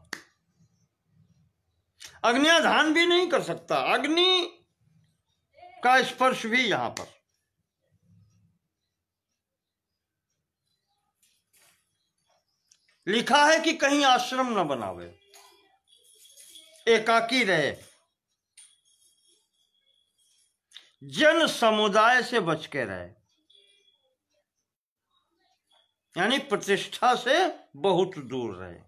अग्न्याधान भी नहीं कर सकता, अग्नि का स्पर्श भी यहां पर। लिखा है कि कहीं आश्रम न बनावे, एकाकी रहे, जन समुदाय से बच के रहे, यानी प्रतिष्ठा से बहुत दूर रहे,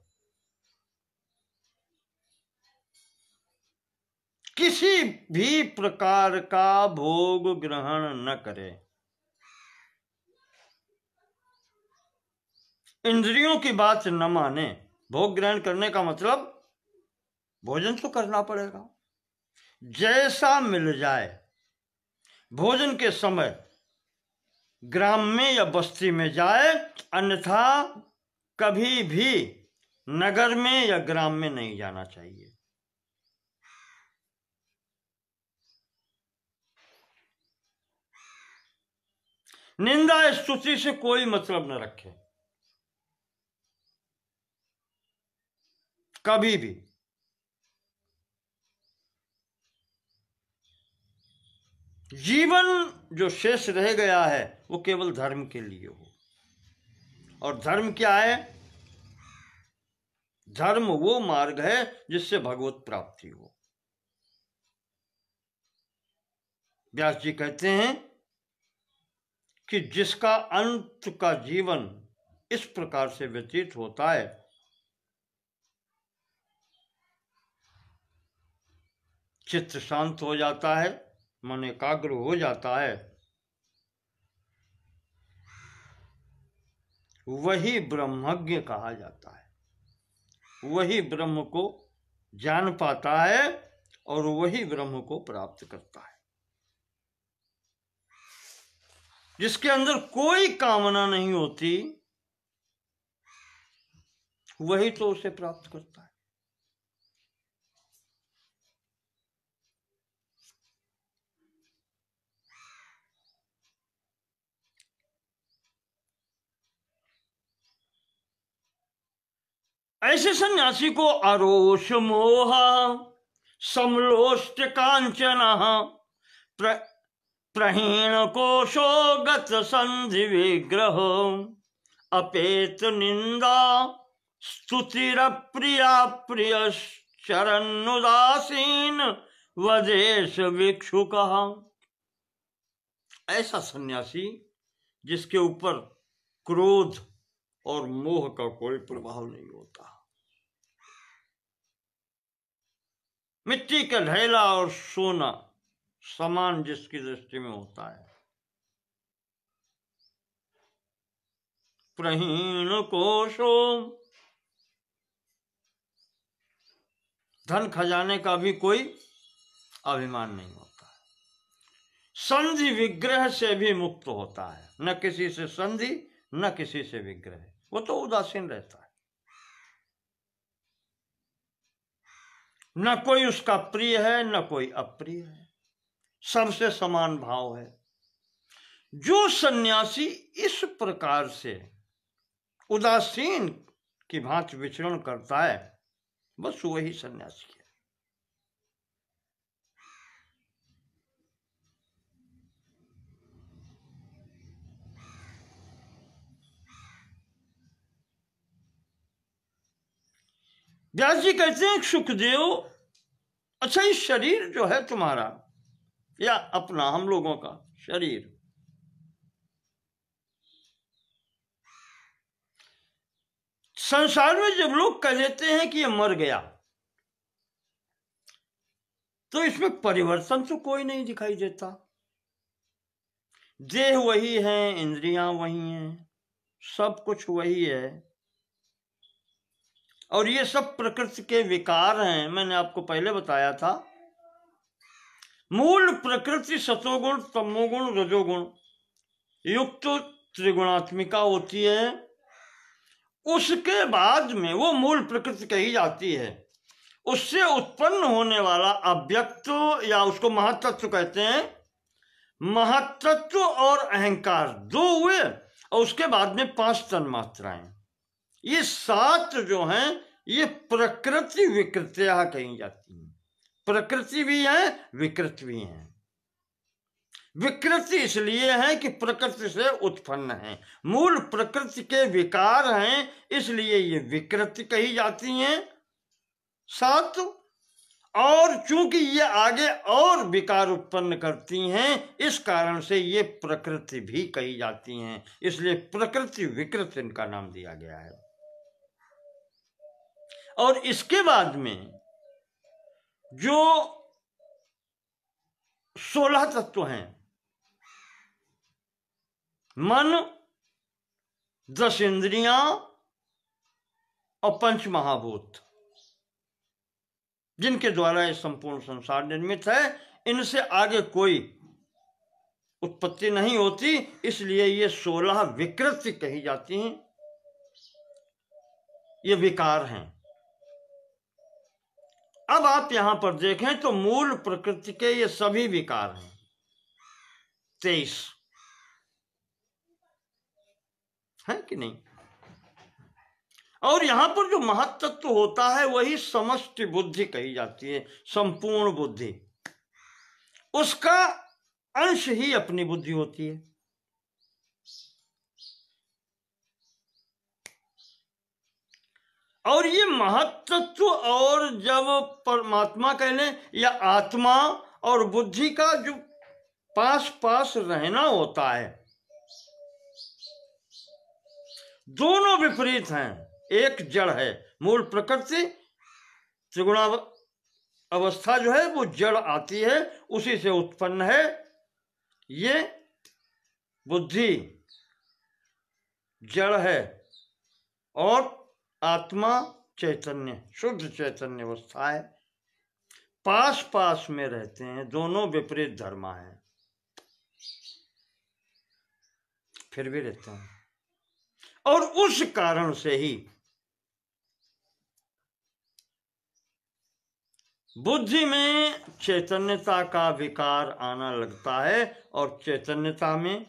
किसी भी प्रकार का भोग ग्रहण न करे, इंद्रियों की बात न माने। भोग ग्रहण करने का मतलब भोजन तो करना पड़ेगा, जैसा मिल जाए। भोजन के समय ग्राम में या बस्ती में जाए, अन्यथा कभी भी नगर में या ग्राम में नहीं जाना चाहिए। निंदा स्तुति से कोई मतलब न रखे, कभी भी। जीवन जो शेष रह गया है वो केवल धर्म के लिए हो। और धर्म क्या है? धर्म वो मार्ग है जिससे भगवत प्राप्ति हो। व्यास जी कहते हैं कि जिसका अंत का जीवन इस प्रकार से व्यतीत होता है, चित्त शांत हो जाता है, मन एकाग्र हो जाता है, वही ब्रह्मज्ञ कहा जाता है। वही ब्रह्म को जान पाता है और वही ब्रह्म को प्राप्त करता है। जिसके अंदर कोई कामना नहीं होती, वही तो उसे प्राप्त करता है। ऐसे सन्यासी को आरोष मोह समलोष्ट कांचन प्रहीण कोशो गत संधि विग्रह अपेत निंदा स्तुतिर प्रिया प्रिय चरणुदासीन वदेश भिक्षुक। ऐसा सन्यासी जिसके ऊपर क्रोध और मोह का कोई प्रभाव नहीं होता, मिट्टी का ढेला और सोना समान जिसकी दृष्टि में होता है, प्रहीण कोशो, धन खजाने का भी कोई अभिमान नहीं होता है, संधि विग्रह से भी मुक्त होता है। न किसी से संधि न किसी से विग्रह, वो तो उदासीन रहता है। न कोई उसका प्रिय है न कोई अप्रिय है, सबसे समान भाव है। जो सन्यासी इस प्रकार से उदासीन की भांति विचरण करता है, बस वही सन्यासी है। व्यास जी कहते हैं सुखदेव, अच्छा ये शरीर जो है तुम्हारा या अपना, हम लोगों का शरीर, संसार में जब लोग कह देते हैं कि ये मर गया, तो इसमें परिवर्तन तो कोई नहीं दिखाई देता। देह वही है, इंद्रियां वही हैं, सब कुछ वही है, और ये सब प्रकृति के विकार हैं। मैंने आपको पहले बताया था, मूल प्रकृति सतोगुण तमोगुण रजोगुण युक्त त्रिगुणात्मिका होती है। उसके बाद में वो मूल प्रकृति कही जाती है, उससे उत्पन्न होने वाला अव्यक्त, या उसको महातत्व कहते हैं, महातत्व और अहंकार दो हुए, और उसके बाद में 5 तन्मात्राएं। ये 7 जो हैं ये प्रकृति विकृतियां कही जाती हैं। प्रकृति भी है, विकृति भी है। विकृति इसलिए है कि प्रकृति से उत्पन्न है, मूल प्रकृति के विकार हैं, इसलिए ये विकृति कही जाती हैं 7। और चूंकि ये आगे और विकार उत्पन्न करती हैं, इस कारण से ये प्रकृति भी कही जाती हैं, इसलिए प्रकृति विकृति इनका नाम दिया गया है। और इसके बाद में जो 16 तत्व हैं, मन, 10 इंद्रियां और 5 महाभूत, जिनके द्वारा ये संपूर्ण संसार निर्मित है, इनसे आगे कोई उत्पत्ति नहीं होती, इसलिए ये 16 विकृति कही जाती हैं। ये विकार हैं। अब आप यहां पर देखें तो मूल प्रकृति के ये सभी विकार हैं 23, है कि नहीं? और यहां पर जो महत्तत्व होता है वही समष्टि बुद्धि कही जाती है, संपूर्ण बुद्धि। उसका अंश ही अपनी बुद्धि होती है। और ये महत्तत्व, और जब परमात्मा कह लें या आत्मा और बुद्धि का जो पास पास रहना होता है, दोनों विपरीत हैं। एक जड़ है, मूल प्रकृति त्रिगुणा अवस्था जो है वो जड़ आती है, उसी से उत्पन्न है। ये बुद्धि जड़ है और आत्मा चैतन्य, शुद्ध चैतन्य अवस्था है। पास पास में रहते हैं, दोनों विपरीत धर्म है, फिर भी रहते हैं। और उस कारण से ही बुद्धि में चैतन्यता का विकार आना लगता है और चैतन्यता में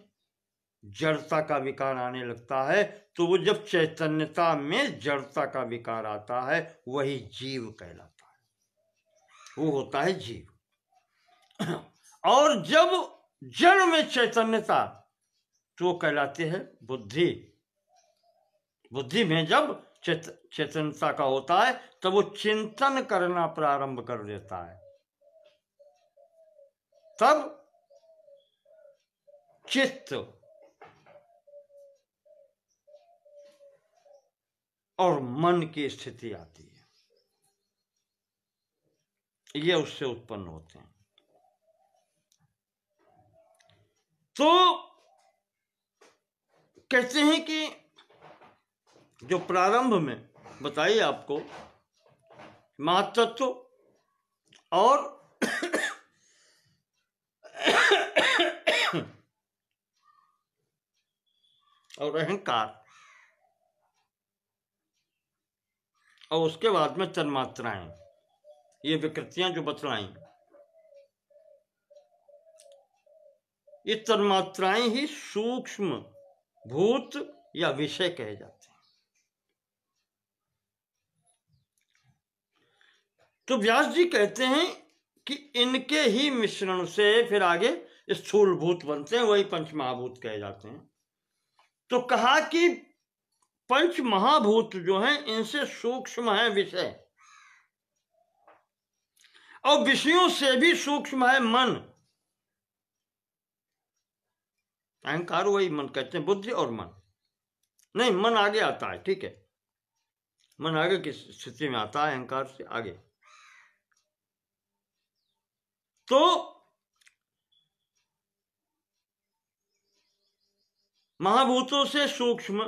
जड़ता का विकार आने लगता है। तो वो जब चैतन्यता में जड़ता का विकार आता है वही जीव कहलाता है, वो होता है जीव। और जब जड़ में चैतन्यता, तो कहलाती है बुद्धि। बुद्धि में जब चेतनता का होता है तब वो चिंतन करना प्रारंभ कर देता है, तब चित्त और मन की स्थिति आती है, ये उससे उत्पन्न होते हैं। तो कहते हैं कि जो प्रारंभ में बताइए आपको महत्तत्व और और अहंकार, और उसके बाद में तन्मात्राएं, ये विकृतियां जो बतलाई, ये तन्मात्राएं ही सूक्ष्म भूत या विषय कहे जाते हैं। तो व्यास जी कहते हैं कि इनके ही मिश्रण से फिर आगे स्थूल भूत बनते हैं, वही पंच महाभूत कहे जाते हैं। तो कहा कि पंच महाभूत जो हैं इनसे सूक्ष्म है विषय, और विषयों से भी सूक्ष्म है मन। अहंकार वही मन कहते हैं, बुद्धि और मन नहीं, मन आगे आता है, ठीक है, मन आगे की स्थिति में आता है, अहंकार से आगे। तो महाभूतों से सूक्ष्म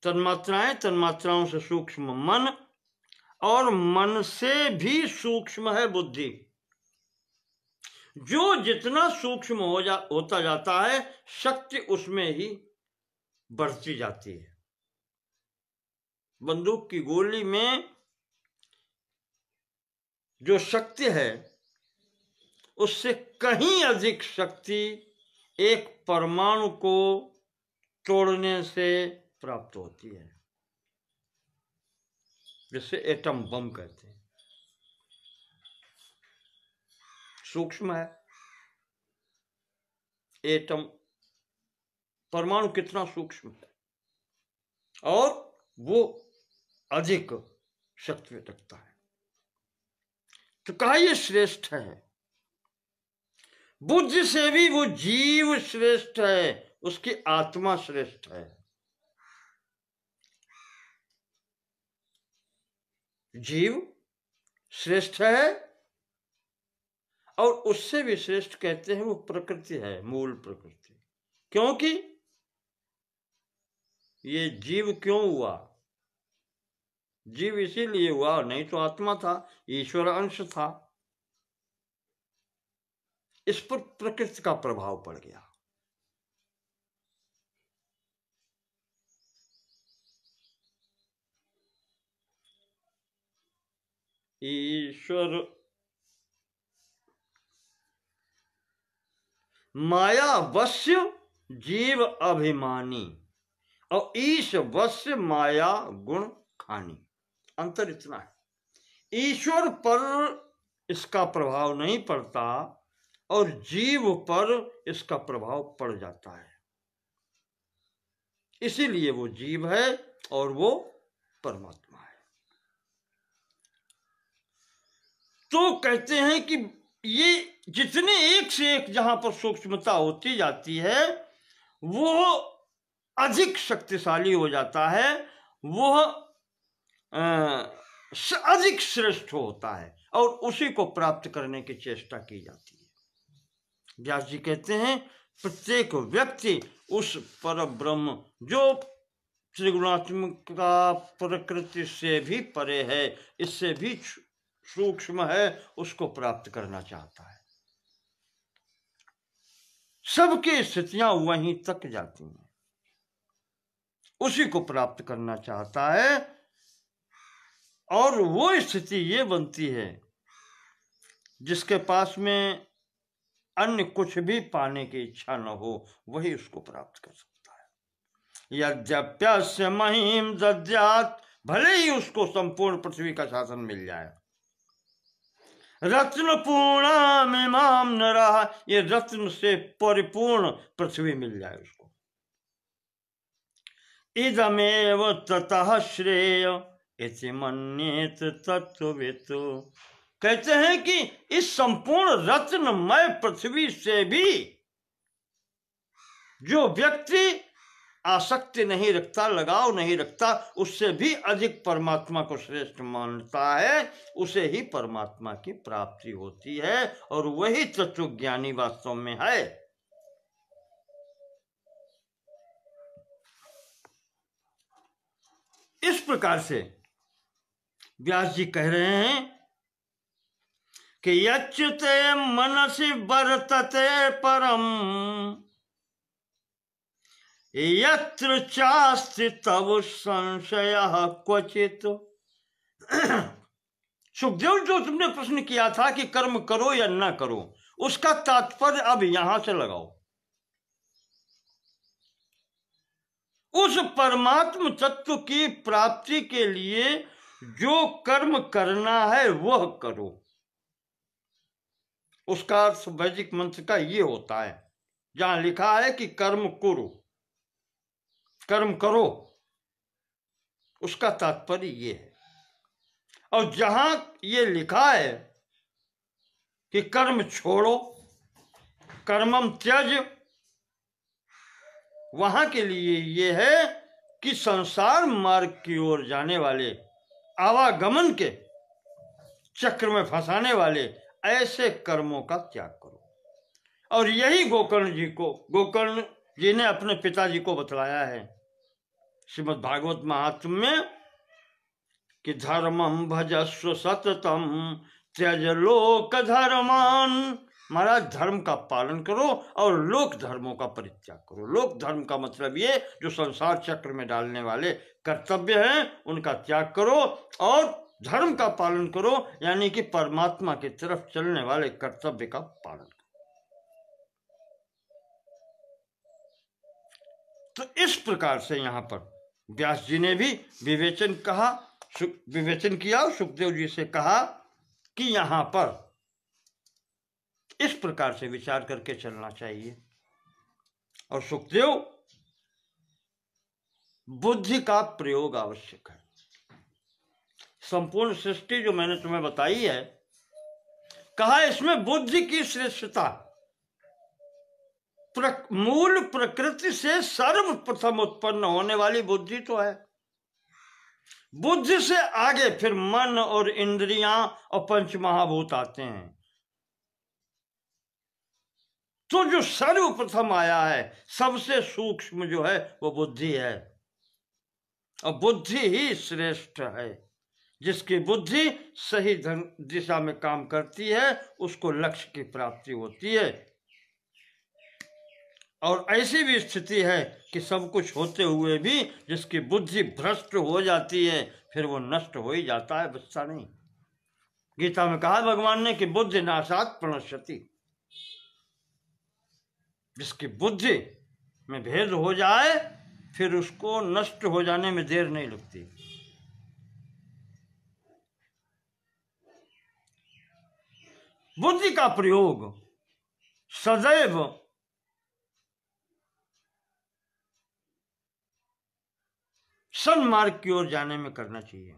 तन्मात्राएं, तन्मात्राओं से सूक्ष्म मन, और मन से भी सूक्ष्म है बुद्धि। जो जितना सूक्ष्म होता जाता है, शक्ति उसमें ही बढ़ती जाती है। बंदूक की गोली में जो शक्ति है उससे कहीं अधिक शक्ति एक परमाणु को तोड़ने से प्राप्त होती है, जिसे एटम बम कहते हैं। सूक्ष्म है एटम, परमाणु कितना सूक्ष्म है, और वो अधिक शक्ति रखता है। तो कहा ये श्रेष्ठ है। बुद्धि से भी वो जीव श्रेष्ठ है, उसकी आत्मा श्रेष्ठ है। जीव श्रेष्ठ है, और उससे भी श्रेष्ठ कहते हैं वो प्रकृति है, मूल प्रकृति। क्योंकि ये जीव क्यों हुआ? जीव इसीलिए हुआ, नहीं तो आत्मा था, ईश्वर अंश था। इस पर प्रकृति का प्रभाव पड़ गया। ईश्वर माया वश्य जीव अभिमानी, और ईश वश्य माया गुण खानी। अंतर इतना है, ईश्वर पर इसका प्रभाव नहीं पड़ता और जीव पर इसका प्रभाव पड़ जाता है। इसीलिए वो जीव है और वो परमात्मा है। तो कहते हैं कि ये जितने एक से एक जहां पर सूक्ष्मता होती जाती है, वो अधिक शक्तिशाली हो जाता है, वो अधिक श्रेष्ठ होता है, और उसी को प्राप्त करने की चेष्टा की जाती है। व्यास जी कहते हैं प्रत्येक व्यक्ति उस पर ब्रह्म जो त्रिगुणात्मक का प्रकृति से भी परे है, इससे भी सूक्ष्म है, उसको प्राप्त करना चाहता है। सबकी स्थितियां वहीं तक जाती हैं, उसी को प्राप्त करना चाहता है। और वो स्थिति ये बनती है जिसके पास में अन्य कुछ भी पाने की इच्छा न हो, वही उसको प्राप्त कर सकता है। यद्यप्यस्य महिम दद्यात्, भले ही उसको संपूर्ण पृथ्वी का शासन मिल जाए। रत्न पूर्णामिमां नरः, ये रत्न से परिपूर्ण पृथ्वी मिल जाए उसको। इदमेव ततः श्रेय इति मन्येत तत्त्ववित्, कहते हैं कि इस संपूर्ण रत्नमय पृथ्वी से भी जो व्यक्ति आसक्ति नहीं रखता, लगाव नहीं रखता, उससे भी अधिक परमात्मा को श्रेष्ठ मानता है, उसे ही परमात्मा की प्राप्ति होती है, और वही तत्व ज्ञानी वास्तव में है। इस प्रकार से व्यास जी कह रहे हैं कि यच्युते मनसि वर्तते परम यत्र चास्ति तव संशयः क्वचित्। सुखदेव, जो तुमने प्रश्न किया था कि कर्म करो या न करो, उसका तात्पर्य अब यहां से लगाओ। उस परमात्म तत्व की प्राप्ति के लिए जो कर्म करना है वह करो। उसका अर्थ वैदिक मंत्र का ये होता है, जहां लिखा है कि कर्म करो, कर्म करो, उसका तात्पर्य ये है। और जहां ये लिखा है कि कर्म छोड़ो, कर्मम त्यज, वहां के लिए ये है कि संसार मार्ग की ओर जाने वाले, आवागमन के चक्र में फंसाने वाले ऐसे कर्मों का त्याग करो। और यही गोकर्ण जी ने अपने पिताजी को बतलाया है श्रीमद् भागवत महात्म्य में कि धर्मम भजस्व सततम त्यज लोक धर्मान। महाराज, धर्म का पालन करो और लोक धर्मों का परित्याग करो। लोक धर्म का मतलब ये जो संसार चक्र में डालने वाले कर्तव्य हैं उनका त्याग करो, और धर्म का पालन करो, यानी कि परमात्मा की तरफ चलने वाले कर्तव्य का पालन करो। तो इस प्रकार से यहां पर व्यास जी ने भी विवेचन किया और सुखदेव जी से कहा कि यहां पर इस प्रकार से विचार करके चलना चाहिए। और सुखदेव, बुद्धि का प्रयोग आवश्यक है। संपूर्ण सृष्टि जो मैंने तुम्हें बताई है, कहा इसमें बुद्धि की श्रेष्ठता। मूल प्रकृति से सर्वप्रथम उत्पन्न होने वाली बुद्धि तो है। बुद्धि से आगे फिर मन और इंद्रियां और पंच महाभूत आते हैं। तो जो सर्वप्रथम आया है, सबसे सूक्ष्म जो है वो बुद्धि है। और बुद्धि ही श्रेष्ठ है। जिसकी बुद्धि सही दिशा में काम करती है, उसको लक्ष्य की प्राप्ति होती है। और ऐसी भी स्थिति है कि सब कुछ होते हुए भी जिसकी बुद्धि भ्रष्ट हो जाती है, फिर वो नष्ट हो ही जाता है, बचता नहीं। गीता में कहा भगवान ने कि बुद्धि नाशात् प्रणश्यति। जिसकी बुद्धि में भेद हो जाए, फिर उसको नष्ट हो जाने में देर नहीं लगती। बुद्धि का प्रयोग सदैव सन्मार्ग की ओर जाने में करना चाहिए।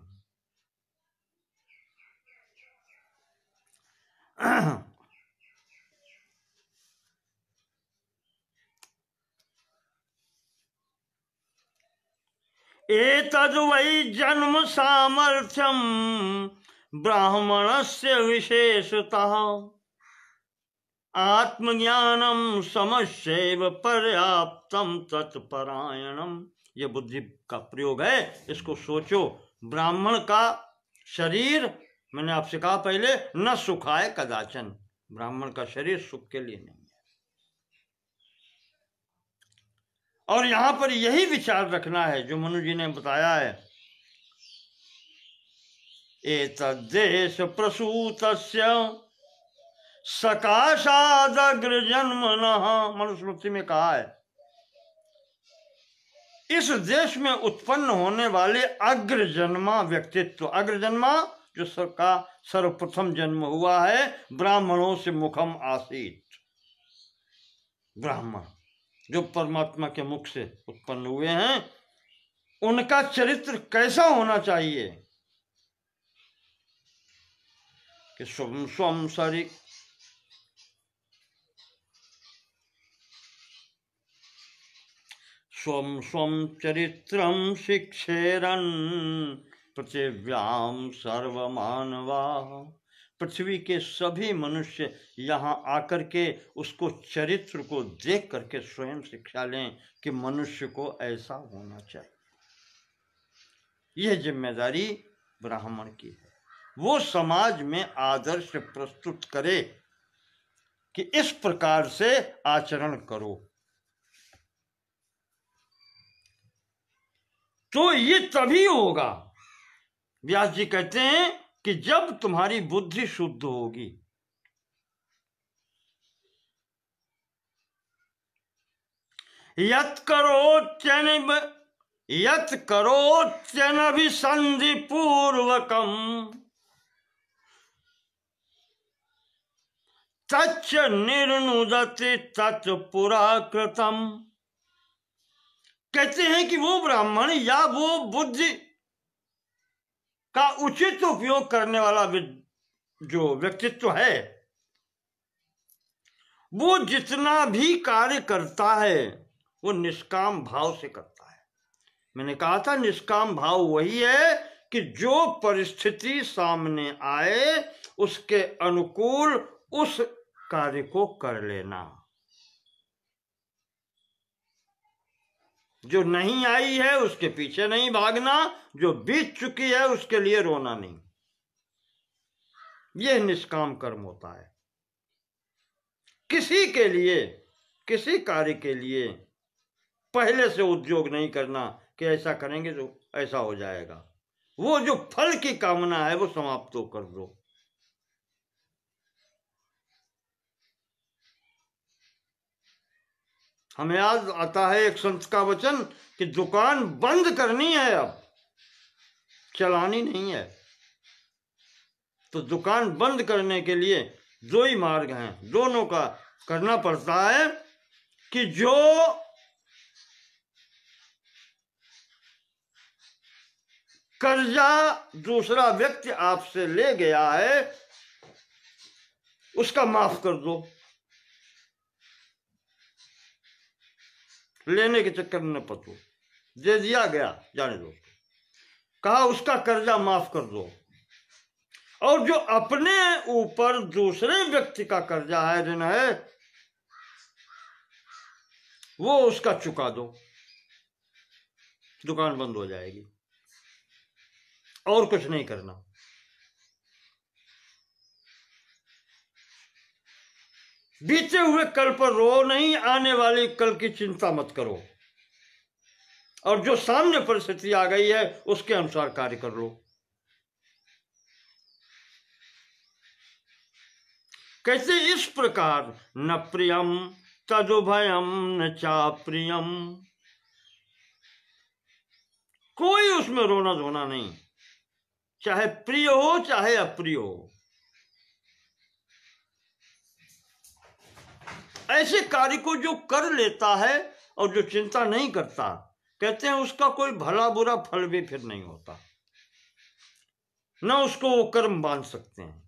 एतद् वै जन्म सामर्थ्यम ब्राह्मणस्य विशेषतः आत्मज्ञानम समस्यैव पर्याप्तम तत्परायणम। ये बुद्धि का प्रयोग है। इसको सोचो, ब्राह्मण का शरीर, मैंने आपसे कहा पहले, न सुखाए कदाचन। ब्राह्मण का शरीर सुख के लिए नहीं है। और यहां पर यही विचार रखना है जो मनु जी ने बताया है। एतद्देश प्रसूतस्य सकाशादग्र जन्मनः, मनुस्मृति में कहा है, इस देश में उत्पन्न होने वाले अग्र जन्मा व्यक्तित्व, अग्र जन्मा जो का सर्वप्रथम जन्म हुआ है, ब्राह्मणों से मुखम आसीत। ब्राह्मण जो परमात्मा के मुख से उत्पन्न हुए हैं, उनका चरित्र कैसा होना चाहिए कि स्वम स्वम सरिक स्वम स्वम चरित्रम शिक्षेरन पृथिव्याम सर्वमानवा। पृथ्वी के सभी मनुष्य यहाँ आकर के उसको चरित्र को देख करके स्वयं शिक्षा लें कि मनुष्य को ऐसा होना चाहिए। यह जिम्मेदारी ब्राह्मण की है। वो समाज में आदर्श प्रस्तुत करे कि इस प्रकार से आचरण करो। तो ये तभी होगा, व्यास जी कहते हैं, कि जब तुम्हारी बुद्धि शुद्ध होगी। यत् करोत्यनभिसन्धि पूर्वकम तच्च निर्नुदति तत्पुराकृतम। कहते हैं कि वो ब्राह्मण या वो बुद्धि का उचित उपयोग करने वाला जो व्यक्तित्व है, वो जितना भी कार्य करता है वो निष्काम भाव से करता है। मैंने कहा था निष्काम भाव वही है कि जो परिस्थिति सामने आए उसके अनुकूल उस कार्य को कर लेना। जो नहीं आई है उसके पीछे नहीं भागना, जो बीत चुकी है उसके लिए रोना नहीं। यह निष्काम कर्म होता है। किसी के लिए, किसी कार्य के लिए पहले से उद्योग नहीं करना कि ऐसा करेंगे तो ऐसा हो जाएगा। वो जो फल की कामना है वो समाप्त तो कर दो। हमें याद आता है एक संत का वचन कि दुकान बंद करनी है, अब चलानी नहीं है। तो दुकान बंद करने के लिए दो ही मार्ग हैं, दोनों का करना पड़ता है कि जो कर्जा दूसरा व्यक्ति आपसे ले गया है उसका माफ कर दो। लेने के चक्कर में न पतो, दे दिया गया जाने दो, कहा उसका कर्जा माफ कर दो। और जो अपने ऊपर दूसरे व्यक्ति का कर्जा है, ऋण है, वो उसका चुका दो, दुकान बंद हो जाएगी। और कुछ नहीं करना। बीते हुए कल पर रो नहीं, आने वाली कल की चिंता मत करो, और जो सामने परिस्थिति आ गई है उसके अनुसार कार्य कर लो। कैसे? इस प्रकार न प्रियम तदुभयम न चाप्रियम, कोई उसमें रोना धोना नहीं, चाहे प्रिय हो चाहे अप्रिय हो। ऐसे कार्य को जो कर लेता है और जो चिंता नहीं करता, कहते हैं उसका कोई भला बुरा फल भी फिर नहीं होता, न उसको वो कर्म बांध सकते हैं।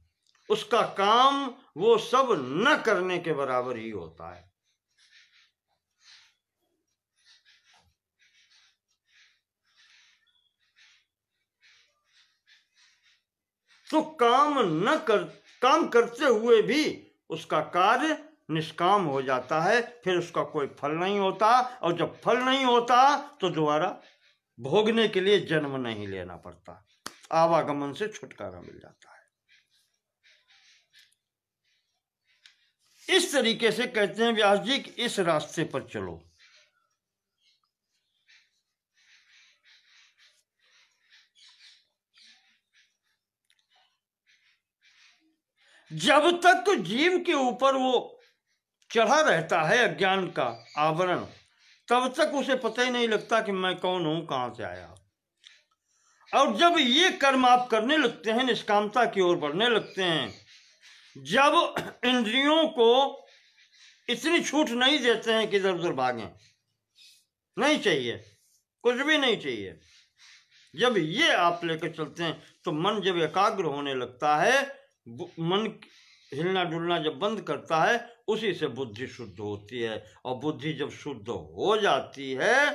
उसका काम वो सब न करने के बराबर ही होता है। तो काम करते हुए भी उसका कार्य निष्काम हो जाता है, फिर उसका कोई फल नहीं होता। और जब फल नहीं होता तो दोबारा भोगने के लिए जन्म नहीं लेना पड़ता, आवागमन से छुटकारा मिल जाता है। इस तरीके से कहते हैं व्यास जी कि इस रास्ते पर चलो। जब तक जीव के ऊपर वो चढ़ा रहता है अज्ञान का आवरण, तब तक उसे पता ही नहीं लगता कि मैं कौन हूं, कहां से आया। और जब ये कर्म आप करने लगते हैं, निष्कामता की ओर बढ़ने लगते हैं, जब इंद्रियों को इतनी छूट नहीं देते हैं कि इधर उधर भागें, नहीं चाहिए, कुछ भी नहीं चाहिए, जब ये आप लेकर चलते हैं तो मन जब एकाग्र होने लगता है, मन हिलना डुलना जब बंद करता है, उसी से बुद्धि शुद्ध होती है। और बुद्धि जब शुद्ध हो जाती है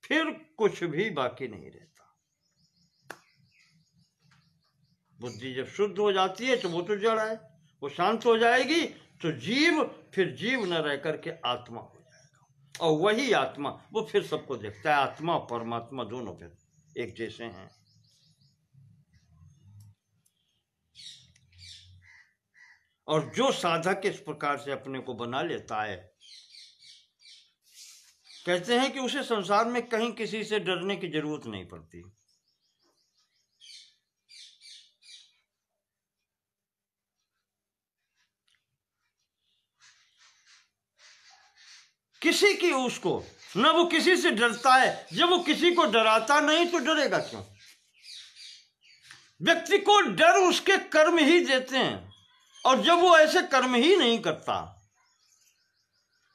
फिर कुछ भी बाकी नहीं रहता। बुद्धि जब शुद्ध हो जाती है तो वो तो जड़ है, वो शांत हो जाएगी तो जीव फिर जीव न रह करके आत्मा हो जाएगा। और वही आत्मा वो फिर सबको देखता है। आत्मा और परमात्मा दोनों फिर एक जैसे हैं। और जो साधक इस प्रकार से अपने को बना लेता है, कहते हैं कि उसे संसार में कहीं किसी से डरने की जरूरत नहीं पड़ती। किसी की उसको न वो किसी से डरता है। जब वो किसी को डराता नहीं तो डरेगा क्यों? व्यक्ति को डर उसके कर्म ही देते हैं। और जब वो ऐसे कर्म ही नहीं करता,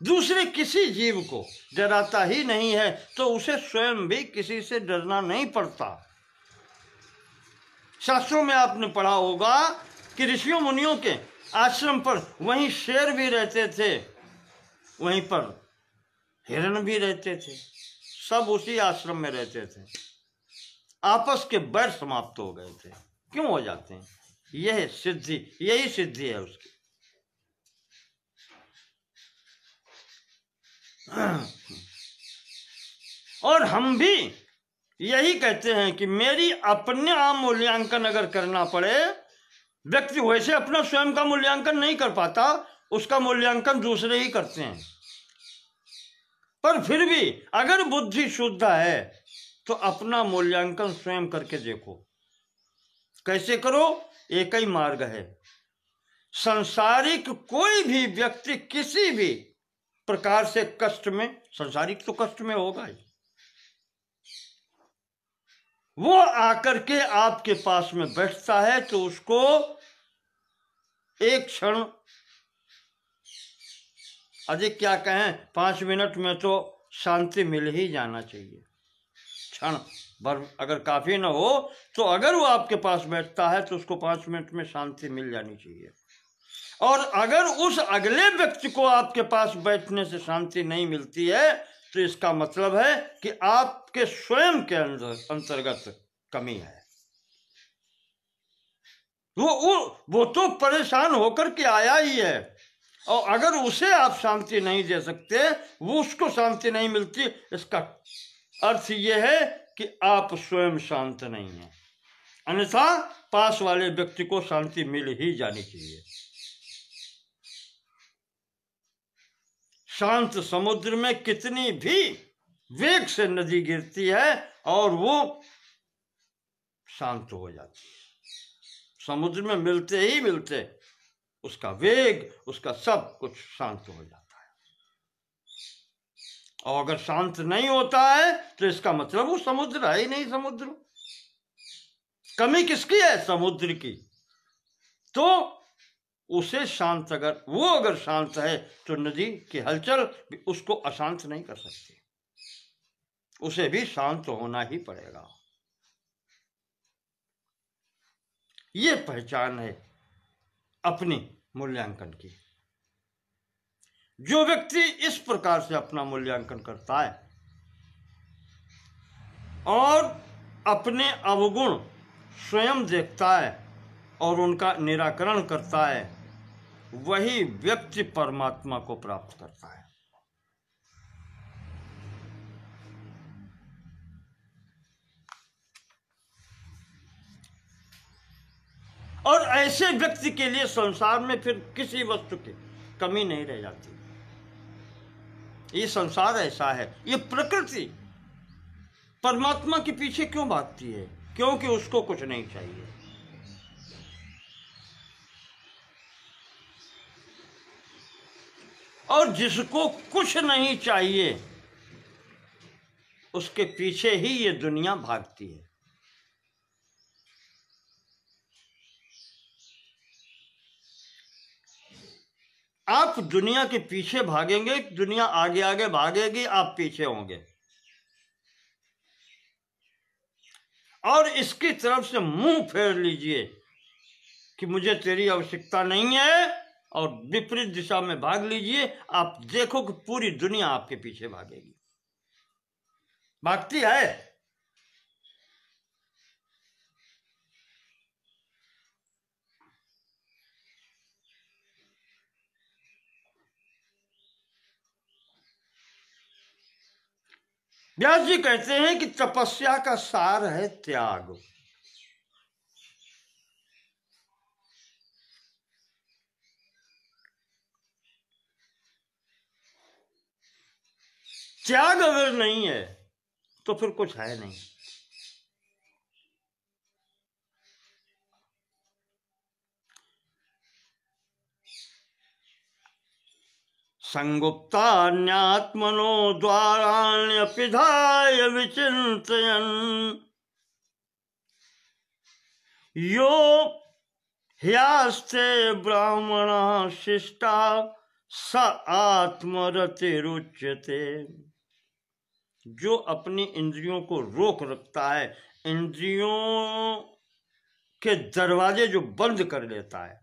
दूसरे किसी जीव को डराता ही नहीं है, तो उसे स्वयं भी किसी से डरना नहीं पड़ता। शास्त्रों में आपने पढ़ा होगा कि ऋषियों मुनियों के आश्रम पर वहीं शेर भी रहते थे, वहीं पर हिरण भी रहते थे, सब उसी आश्रम में रहते थे। आपस के बैर समाप्त हो गए थे। क्यों हो जाते हैं? यह सिद्धि, यही सिद्धि है उसकी। और हम भी यही कहते हैं कि मेरी अपने आप मूल्यांकन अगर करना पड़े, व्यक्ति वैसे अपना स्वयं का मूल्यांकन नहीं कर पाता, उसका मूल्यांकन दूसरे ही करते हैं। पर फिर भी अगर बुद्धि शुद्ध है तो अपना मूल्यांकन स्वयं करके देखो। कैसे करो? एक ही मार्ग है। संसारिक कोई भी व्यक्ति किसी भी प्रकार से कष्ट में, संसारिक तो कष्ट में होगा ही, वो आकर के आपके पास में बैठता है तो उसको एक क्षण, अधिक क्या कहें, 5 मिनट में तो शांति मिल ही जाना चाहिए। क्षण भर अगर काफी न हो तो अगर वो आपके पास बैठता है तो उसको 5 मिनट में शांति मिल जानी चाहिए। और अगर उस अगले व्यक्ति को आपके पास बैठने से शांति नहीं मिलती है तो इसका मतलब है कि आपके स्वयं के अंतर्गत कमी है। वो तो परेशान होकर के आया ही है, और अगर उसे आप शांति नहीं दे सकते, वो उसको शांति नहीं मिलती, इसका अर्थ यह है कि आप स्वयं शांत नहीं हैं। अन्यथा पास वाले व्यक्ति को शांति मिल ही जानी चाहिए। शांत समुद्र में कितनी भी वेग से नदी गिरती है और वो शांत हो जाती है। समुद्र में मिलते ही मिलते उसका वेग, उसका सब कुछ शांत हो जाता है। और अगर शांत नहीं होता है तो इसका मतलब वो समुद्र है ही नहीं। समुद्र कमी किसकी है? समुद्र की। तो उसे शांत, अगर शांत है तो नदी की हलचल उसको अशांत नहीं कर सकती, उसे भी शांत होना ही पड़ेगा। ये पहचान है अपनी मूल्यांकन की। जो व्यक्ति इस प्रकार से अपना मूल्यांकन करता है और अपने अवगुण स्वयं देखता है और उनका निराकरण करता है, वही व्यक्ति परमात्मा को प्राप्त करता है। और ऐसे व्यक्ति के लिए संसार में फिर किसी वस्तु की कमी नहीं रह जाती। ये संसार ऐसा है, ये प्रकृति परमात्मा के पीछे क्यों भागती है? क्योंकि उसको कुछ नहीं चाहिए। और जिसको कुछ नहीं चाहिए उसके पीछे ही ये दुनिया भागती है। आप दुनिया के पीछे भागेंगे, दुनिया आगे आगे भागेगी, आप पीछे होंगे। और इसकी तरफ से मुंह फेर लीजिए कि मुझे तेरी आवश्यकता नहीं है, और विपरीत दिशा में भाग लीजिए। आप देखो कि पूरी दुनिया आपके पीछे भागेगी, भागती है। व्यास जी कहते हैं कि तपस्या का सार है त्याग। त्याग अगर नहीं है तो फिर कुछ है नहीं। संगुप्तान्यात्मनो द्वाराण्यपिधाय विचिन्तयन् यो ह्यास्ते ब्राह्मणः शिष्टा स आत्मरतिरुच्यते। जो अपनी इंद्रियों को रोक रखता है, इंद्रियों के दरवाजे जो बंद कर लेता है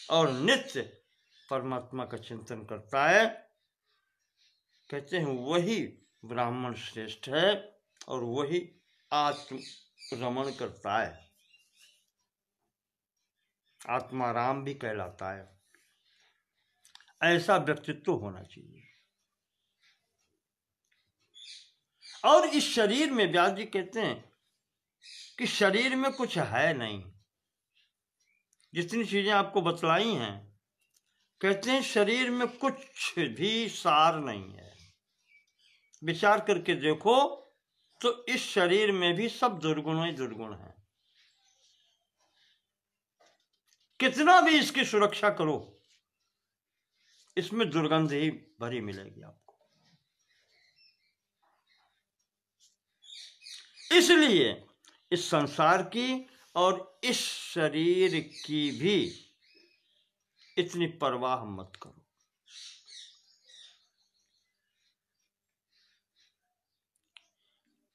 और नित्य परमात्मा का चिंतन करता है, कहते हैं वही ब्राह्मण श्रेष्ठ है और वही आत्म रमण करता है, आत्माराम भी कहलाता है। ऐसा व्यक्तित्व होना चाहिए। और इस शरीर में व्यास जी कहते हैं कि शरीर में कुछ है नहीं। जितनी चीजें आपको बतलाई हैं, कहते हैं शरीर में कुछ भी सार नहीं है। विचार करके देखो तो इस शरीर में भी सब दुर्गुण ही दुर्गुण है। कितना भी इसकी सुरक्षा करो, इसमें दुर्गंध ही भरी मिलेगी आपको। इसलिए इस संसार की और इस शरीर की भी इतनी परवाह मत करो।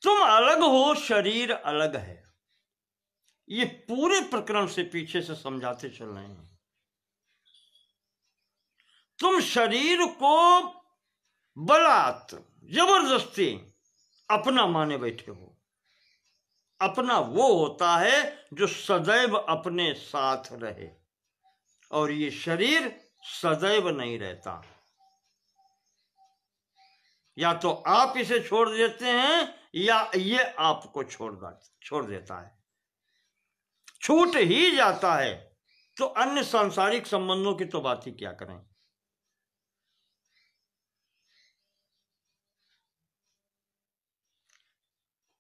तुम अलग हो, शरीर अलग है। ये पूरे प्रकरण से पीछे से समझाते चल रहे हैं। तुम शरीर को बलात् जबरदस्ती अपना माने बैठे हो। अपना वो होता है जो सदैव अपने साथ रहे, और ये शरीर सदैव नहीं रहता। या तो आप इसे छोड़ देते हैं या ये आपको छोड़ देता है। छूट ही जाता है तो अन्य सांसारिक संबंधों की तो बात ही क्या करें।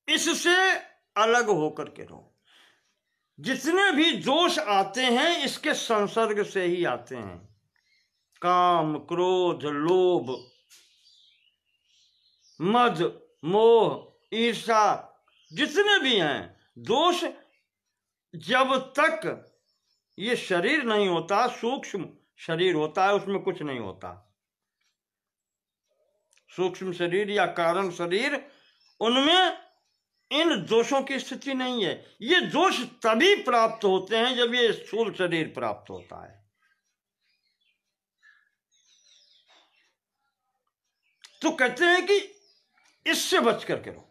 इससे अलग होकर के रहो। जितने भी दोष आते हैं इसके संसर्ग से ही आते हैं। काम, क्रोध, लोभ, मद, मोह, ईर्ष्या, जितने भी हैं दोष, जब तक ये शरीर नहीं होता, सूक्ष्म शरीर होता है, उसमें कुछ नहीं होता। सूक्ष्म शरीर या कारण शरीर, उनमें इन दोषों की स्थिति नहीं है। ये दोष तभी प्राप्त होते हैं जब ये स्थूल शरीर प्राप्त होता है। तो कहते हैं कि इससे बच करके रहो।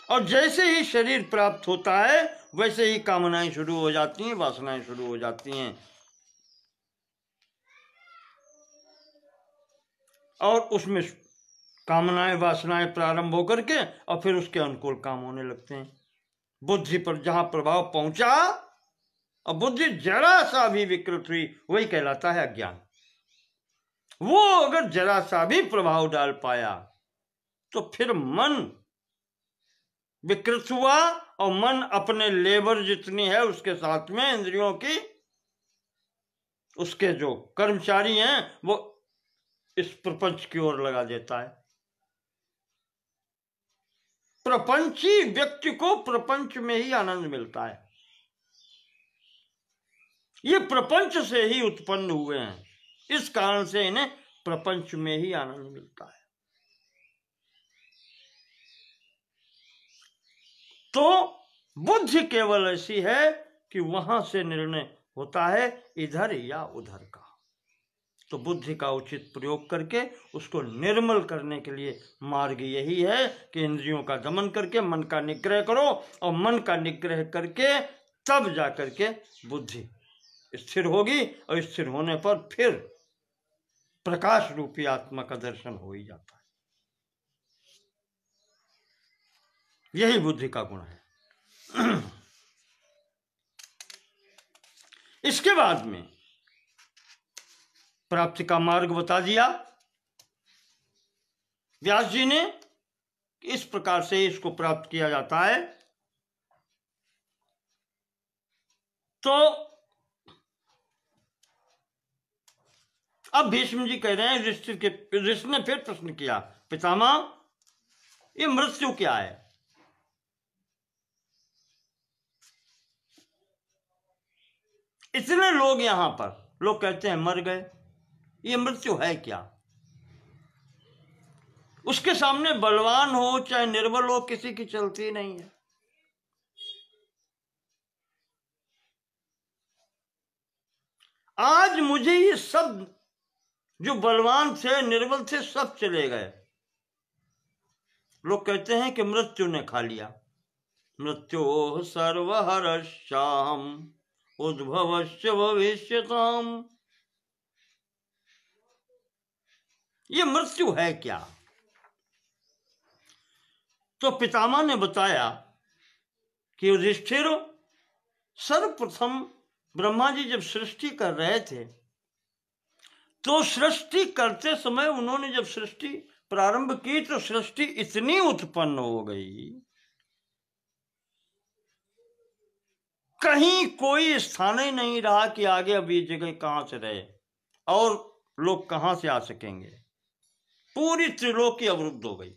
और जैसे ही शरीर प्राप्त होता है वैसे ही कामनाएं शुरू हो जाती हैं, वासनाएं शुरू हो जाती हैं, और उसमें कामनाएं वासनाएं प्रारंभ होकर के और फिर उसके अनुकूल काम होने लगते हैं। बुद्धि पर जहां प्रभाव पहुंचा और बुद्धि जरा सा भी विकृत हुई, वही कहलाता है अज्ञान। वो अगर जरा सा भी प्रभाव डाल पाया तो फिर मन विकृत हुआ, और मन अपने लेबर जितनी है उसके साथ में इंद्रियों की, उसके जो कर्मचारी हैं वो इस प्रपंच की ओर लगा देता है। प्रपंची व्यक्ति को प्रपंच में ही आनंद मिलता है। ये प्रपंच से ही उत्पन्न हुए हैं, इस कारण से इन्हें प्रपंच में ही आनंद मिलता है। तो बुद्धि केवल ऐसी है कि वहां से निर्णय होता है इधर या उधर का। तो बुद्धि का उचित प्रयोग करके उसको निर्मल करने के लिए मार्ग यही है कि इंद्रियों का दमन करके मन का निग्रह करो, और मन का निग्रह करके तब जा करके बुद्धि स्थिर होगी, और स्थिर होने पर फिर प्रकाश रूपी आत्मा का दर्शन हो ही जाता है। यही बुद्धि का गुण है। इसके बाद में प्राप्ति का मार्ग बता दिया व्यास जी ने, इस प्रकार से इसको प्राप्त किया जाता है। तो अब भीष्म जी कह रहे हैं, युधिष्ठिर ने फिर प्रश्न किया, पितामह ये मृत्यु क्या है? इतने लोग यहां पर लोग कहते हैं मर गए, ये मृत्यु है क्या? उसके सामने बलवान हो चाहे निर्बल हो, किसी की चलती नहीं है। आज मुझे ये सब जो बलवान थे निर्बल थे सब चले गए। लोग कहते हैं कि मृत्यु ने खा लिया। मृत्यो सर्वहरश्याम उद्भवश्च भविष्यताम। ये मृत्यु है क्या? तो पितामह ने बताया कि युधिष्ठिर, सर्वप्रथम ब्रह्मा जी जब सृष्टि कर रहे थे तो सृष्टि करते समय उन्होंने जब सृष्टि प्रारंभ की तो सृष्टि इतनी उत्पन्न हो गई, कहीं कोई स्थान ही नहीं रहा कि आगे अब ये जगह कहां से रहे और लोग कहां से आ सकेंगे। पूरी त्रिलोकी अवरुद्ध हो गई।